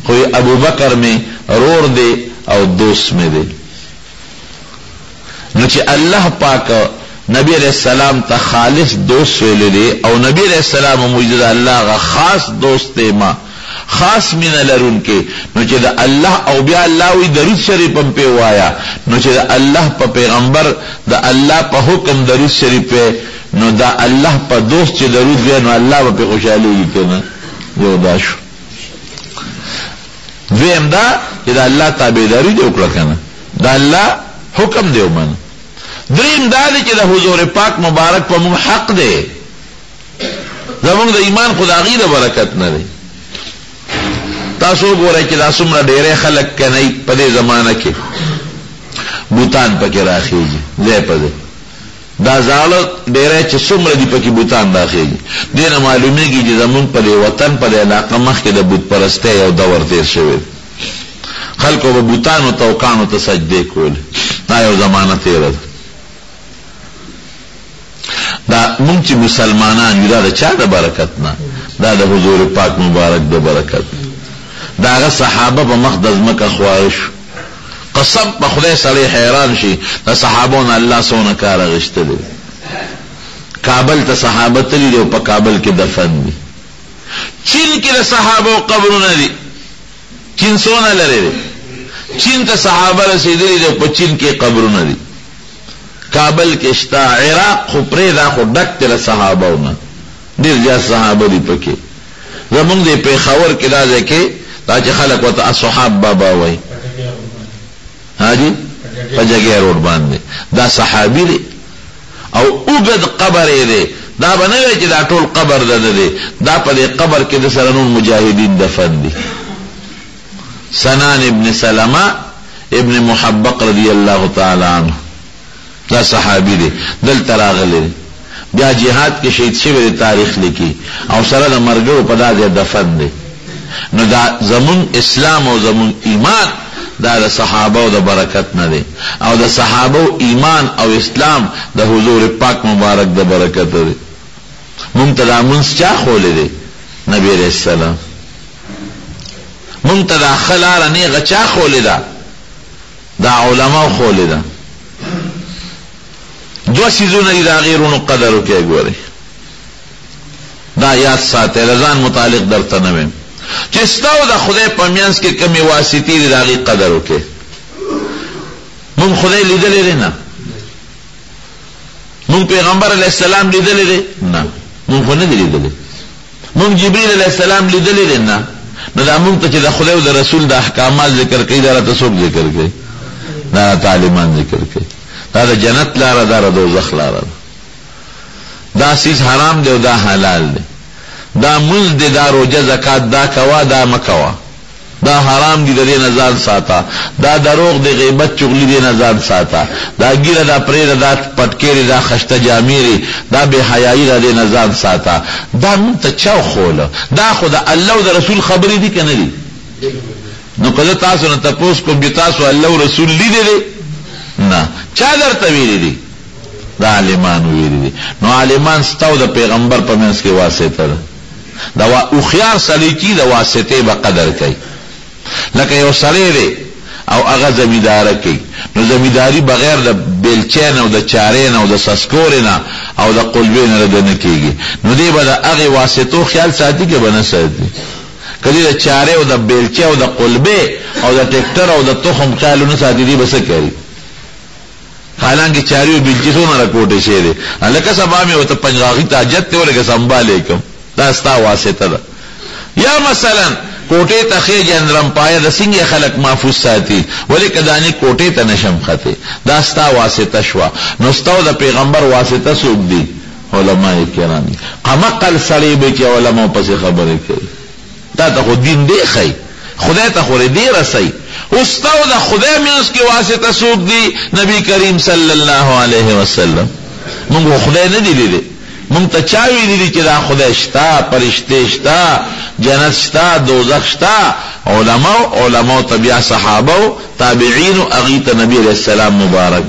خو ابو بکر میں رور دے او دوست میں دے نو چې الله پاک نبی علیہ السلام تا خالص دوست ویلے دے او نبی علیہ السلام موجود اللہ غا خاص دوست دے ما خاص من لرون کے نو چې دا اللہ او بیا اللہ وی درود شریفم پہ وایا نو چې دا اللہ پا پیغمبر دا اللہ پا حکم درود شریف پہ نو دا اللہ پا دوست چې درود وی نو اللہ پا خوشحالی گی کنا یو داشو دویم دا چې د الله تابعداري دې وکړه کنه د الله حکم دې ومنه دریم دا دی چې د حضور پاک مبارک په موږ حق دی زمونږ د ایمان خدایي د برکت نه دی تاسو ګورئ چې دا څومره ډېرې خلک کني په دې زمانہ کې بوتان پکې راخېږي ځای په ځای دا زاړه ډېرې چې څومره دي پکې بوتان راخېږي دې نه معلومیږي چې زمونږ په دې وطن په دې علاقه مخکې د بت پرستۍ یو دور تېر شوی خلکو به بوتانو توکانو ته سجدې کول دا یو زمانہ تېره ده دا مونږ چې مسلمانان یو دا د چا د برکت نه دا د حضور پاک مبارک د برکت دا هغه صحابه په مخ د ځمکه خواره شو قسم په خدای سړی حیران شي د صحابون الله څونه کار اغشتلی کابل ته صحابه تللي دي او په کابل کې دفن دي چین کې د صحابه قبرونه دي چین څونه لري دي چین ته صحابه رسېدلي دي او په چین کې قبرونه دي کابل کې شته عراق خو پرې دا خو ډک دی له صحابهونه ډېر زیات صحابه دي پکې زمونږ د پېښور کې دا ځای کې دا چې خلک ورته اصحاب بابا وایي حاجی پجګي روډ باندې دا صحابي دی او اوګد قبر دی دا بنوي چې دا ټول قبر ده دی دا په دې قبر کې د سرنون مجاهدین دفن دي سنان ابن سلمہ ابن محبق رضی الله تعالی عنہ دا صحابي دی دل تراغلی بیا جهاد کې شهید شوی تاریخ لیکي او سره د مرګو په داسې دفن دی نو دا زمون اسلام او زمون ایمان دا د صحابه او د برکت نه دی او د صحابه ایمان او اسلام د حضور پاک مبارک د برکت دی مونږ ته دا منځ چا خولې دی نبی علیہ السلام مونږ ته دا خلاره نیغه چا خولې ده دا علماء خولې ده دو سیزونه دي دا غیرونو قدر وکړي ګورئ دا یاد ساتئ رضان متعلق درته نه ویم چې ستاسو د خدای په میانس کې کمی واسطې دي دا غي قدر وکړي مونږ خدای لیدلې نه مونږ پیغمبر علیه السلام لیدلې نه مونږ خو نه لیدلې مونږ جبرئیل علیه السلام لیدلې نه نو دا مونږ ته چې د خدای او د رسول د احکامات ذکر کوي دا راته څوک ذکر کوي دا تعلیمان ذکر کوي دا د جنت لاره دا د دوزخ لاره دا سیز حرام دی او دا حلال دی دا مز دی دا روجه زکات دا کوا دا مکوا دا حرام دی د دې نه ځان ساته دا دروغ دی غیبت چغلی دی نه ځان ساته دا ګیره دا پرې دا پټکېری دا خشته جامیری دا به حیايي دا دې نه ځان ساته دا مونږ ته چا خوله دا خو د الله او د رسول خبرې دي کنه دي نو کله تاسو نه تاسو کوم چې تاسو الله او رسول لیدل نه چا درته ویلي دي دا عالمان ویلي دي نو عالمان ستو د پیغمبر په منځ کې واسطه ده دا او خيار سړی چې د واسطه به قدر کوي لکه یو سړی دی او هغه زمیدار کوي نو زمیداری بغیر د بیلچین او د چارین او د سسکورین او د قلبین نه کېږي نو دی به د هغه واسطو خیال ساتي کې بنه ساتي کله د چاره او د بیلچه او د قلبه او د ټریکټر او د تخم خیال نه ساتي دی بس کوي حالانکه چاری او بیلچه څونه راکوټه شه دي الکه سبا مې وته پنځغاغي تاجت ته ورګه سنبالیکم دا ستا واسطه ده یا مثلا کوټه ته خېج اندرم پای د سنگ خلق محفوظ ساتي ولی کدانی کوټه ته نشم خته دا ستا واسطه شو نو ستو د پیغمبر واسطه سوق دي علماء کرام قمقل صلیب کې علماء پس خبره کوي دا ته دین دی خی خدای ته خوري دی رسي استاو د خدای مینس کې واسطه سوق دي نبی کریم صلی الله علیه وسلم موږ خدای نه دی لیدل مونږ ته چا ویلي چې دا خدای شتا پرشته شتا جنت شتا دوزخ شتا علماء تبع صحابه تابعین او اغیت نبی علیہ السلام مبارک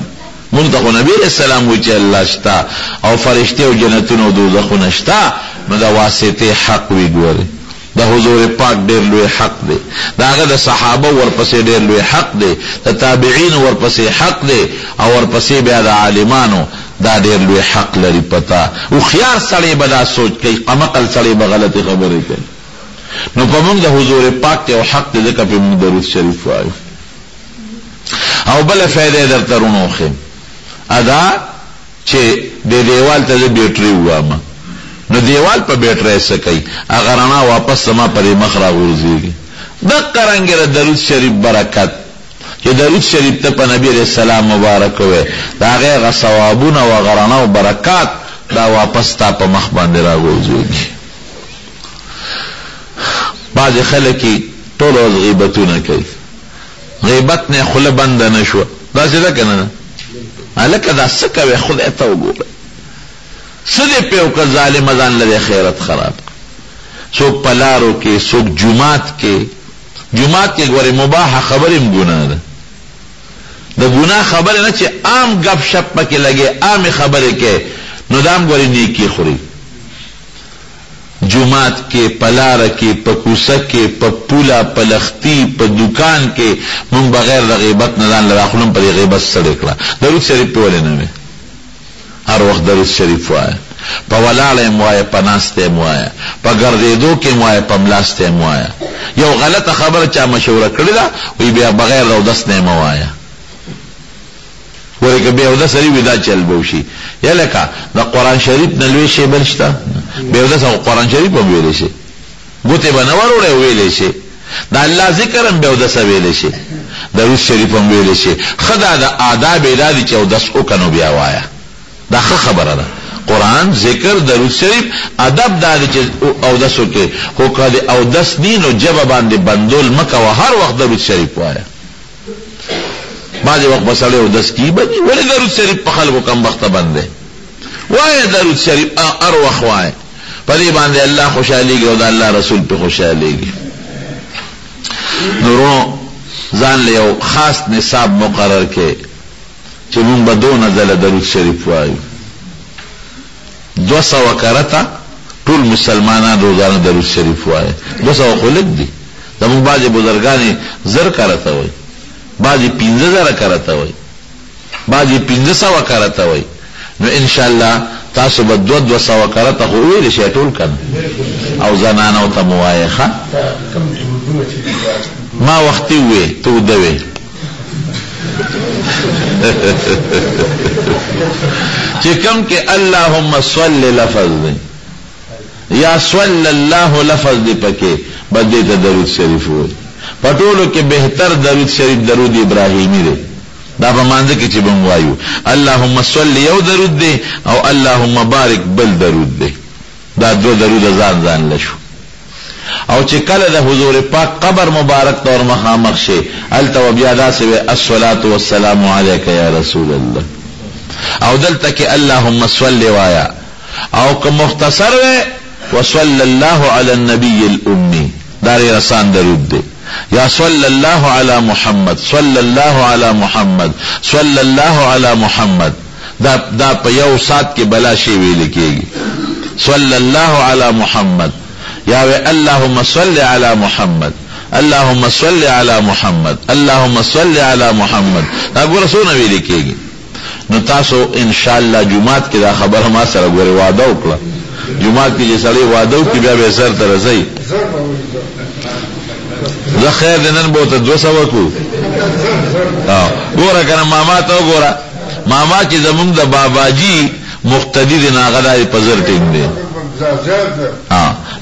مونږ ته نبی علیہ السلام وی چې الله شتا او فرشته او جنتونه او دوزخونه شتا نو دا واسطه حق وی ګوره دا حضور پاک ډېر لوی حق دی دا هغه د صحابه ورپسې ډېر لوی حق دی د تابعین ورپسې حق دی او ورپسې بیا د عالمانو دا ډېر لوی حق لري پتا او خيار سړی به دا سوچ کوي قمقل سړی به غلطي خبرې کوي نو په موږ د حضور پاک ته حق دې ځکه په موږ درود شریف وایو او بل فائدې درته رونوخم ادا چې د دیوال ته بیټري وامه نو دیوال په بیټري سکي اگر انا واپس سما پر مخ را ورځيږي دقه رنګه درود شریف برکت چې درود شریف ته په نبی علیہ السلام مبارک وي دا هغه ثوابونه او غرانه او برکات دا واپس تا په مخ باندې راغورځي. بعض خلک ټول غیبتونه کوي، غیبت نه خله بند نه شو دا څه ده کنه الکه دا څه کوي خدای ته وګوره سده په او ظالم ځان لري خیرت خراب څوک پلارو کې څوک جمعات کې ګوره مباح خبرې ګناه ده د ګناه خبره نه چې عام غب شپ پکې لګي عام خبره کې نو دام ګوره نیکی خوري جمعات کې پلار کې پکوسه کې پپولا پلختی په دکان کې مون بغیر د غیبت نه ځان لراخلم په غیبت سره کړه. درود شریف په ولنه نه هر وخت درود شریف وایي په ولاړه موایه په ناسته موایه په ګرځېدو کې موایه په ملاسته موایه. یو غلطه خبره چا مشوره کړی دا وی بیا بغیر د دس نه موایه ورکه بیا د سری ودا چل بوشي یا لکه د قران شریف نه لوي شی بلشتا بیا د قران شریف په ویل شي ګوته بنور وړي ویل شي د الله ذکر هم بیا د سویل شي درود شریف هم ویل شي خدا د آداب الهی چې د سو کنو بیا وایا دا خبره ده. قرآن ذکر درود شریف ادب دا چې او دسو کې خو کله او دس دینو جواب باندې بندول مکه او هر وخت درود شریف وایا. بعض وخت بساله او دس کی بني ولې درود شریف په خلکو کم وخت باندې وایا درود شریف هر وخت وایا په دې باندې الله خوشاليږي او د الله رسول په خوشاليږي. نورو ځان له یو خاص نصاب مقرر کې چې مونږ به دونه ځله درود شریف وایو 200 کرتا ټول مسلمانان روزانه درود شریف وایي 200 خلق دي زموږ بعض بزرګان زر کرتا وایي بعضی 15000 کرتا وایي بعضی 1500 کرتا وایي. نو ان شاء الله تاسو به 200 کرتا خو ویل شي ټول کنه او زنانه او تموایخه ما وختي وي تو دوي چې کوم کې اللهم صل لفظ دی یا صلی الله لفظ دی پکې بده ته درود شریف وي پټولو کې بهتر درود شریف درود ابراهیمی دی دا په مانځ کې چې بم وایو اللهم صل یو درود دی او اللهم بارک بل درود دی دا دو درود ځان لشو. او چې کله د حضور پاک قبر مبارک تور مخامخ شي التو بیا داسې الصلاه والسلام علیک یا رسول الله او دلته کې اللهم صل وایا او که مختصر و وصلی الله علی النبی الامي داری رسان درود دی یا صلی الله علی محمد صلی الله علی محمد صلی الله علی محمد دا په یو سات کې بلا شی ویل کېږي صلی الله علی محمد یا اللهم صل علی محمد اللهم صل علی محمد اللهم صل علی محمد دا ګور سونه ویل کېږي. نو تاسو ان شاء الله جمعات کې دا خبره ما سره ګوري وعده وکړه جمعات کې چې سړی وعده وکړي بیا به سر ته رسي زه خیر نن به ته 200 کو ګوره کنه ماما ته ګوره ماما چې زمونږ د باباجي مقتدی دی ناغدای پزر ټینګ دی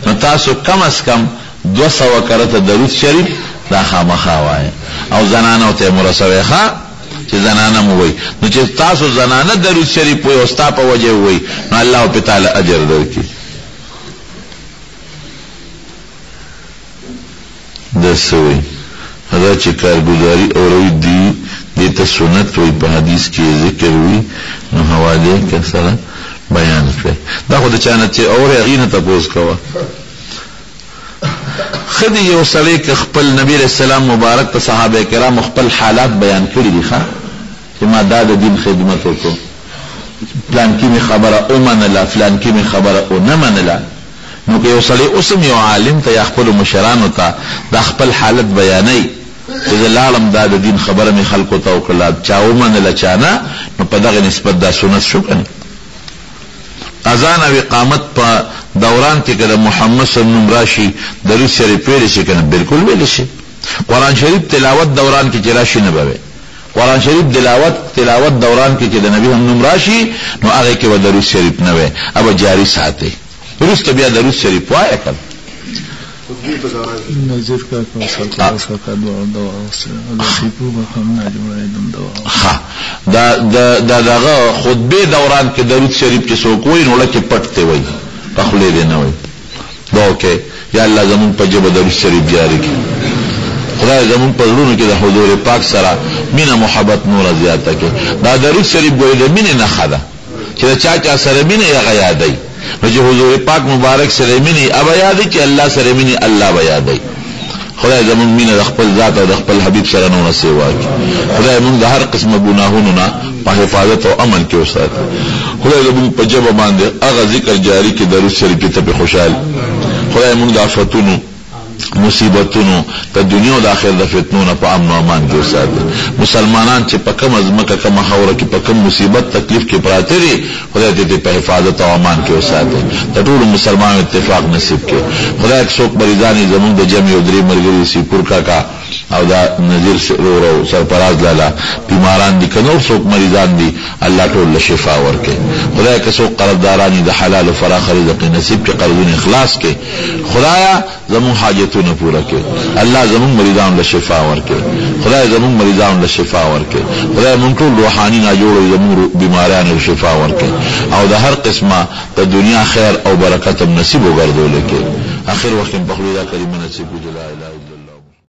نو تاسو کم از کم 200 کرته درود شریف دا خامخا وایي او زنانه ته مرسوي ښا چې زنانه مو وایي نو چې تاسو زنانه درود شریف وایي او ستا په وجه وایي نو الله په تعالی اجر درکړي. دسوي دا چې کارګزاري اوروي دي د ته سنت وي په حدیث کې ذکر وي نو حواله کې سره بیان کړي دا خو د چانه چې اوري غینه تاسو کوه خدي یو سړی ک خپل نبی رسول الله مبارک ته صحابه کرام خپل حالات بیان کړي دي ښا چې ما دا د دین خدمت وکړو پلان کې می خبره او منله فلان کې می خبره او نه منله نو که یو سړی اوسم یو عالم ته خپل مشرانو ته د خپل حالت بیانای چې لالم دا د دین خبره می خلکو ته وکړه چا او منله چا نه نو په دغه نسبت دا سنت شو کنه. اذان او اقامت په دوران کې کله محمد صلی الله علیه وسلم راشي درود شریف ویل شي کنه بالکل ویل شي. قران شریف تلاوت دوران کې چې راشي نه به قران شریف تلاوت دوران کې چې د نبی هم راشي نو هغه کې و درود شریف نه وي ابا جاری ساتي ورسته بیا درود شریف وایي کړه نظیر کاکا سرکار کاکا دوا سیپو هم ناجوړېدم دوا دا دغه خطبه دوران کې درود شریف کې څوک وایي نو لکه پټته وایي په خولې دی نه وایي دا اوکې یا الله زمون په جبه درود شریف جاری کړي خدای زمون په زړونو کې د حضور پاک سره مینه محبت نور زیاته کړي دا درود شریف وایي د مینې نه خدا چې چا سره مینه یې غیادای نو چې حضور پاک مبارک سره مینه ابا یادی چې الله سره مینه الله بیا یادای خدای زمون مینه د خپل ذات او د خپل حبیب سره نو نسیوا خدای موږ د هر قسمه ګناهونو نه په حفاظت او امن کې وساتي خدای زمون په جبه باندې هغه ذکر جاری کې درود شریف ته په خوشحال خدای موږ د آفتونو مصیبتونو د دنیا او د آخرت د فتنو په امن او امان کې وساتي مسلمانان چې په کوم ازمکه کوم خوره کې په کوم مصیبت تکلیف کې پراته دي خدای دې په حفاظت او امان کې وساتي د ټول مسلمان اتفاق نصیب کړي خدای څوک مریضانی زموږ د جمع او درې مرګري سیپور کاکا او دا نذیر رو سرپراز لالا بیماران دي کنور څوک مریضان دي الله ټول شفا ورکړي خدای که څوک قرضدارانی د حلال او فراخ رزق نصیب کې قرضونه اخلاص کړي خدایا زمون حاجتونه پورا کړي الله زمون مریضان له شفا ورکړي خدای زمون مریضان له شفا ورکړي خدای مونږ ټول روحاني نه جوړ زمون بیمارانو له شفا ورکړي او د هر قسمه د دنیا خیر او برکت نصیب وګرځول کړي اخر وخت په خدای کریم نصیب وجلا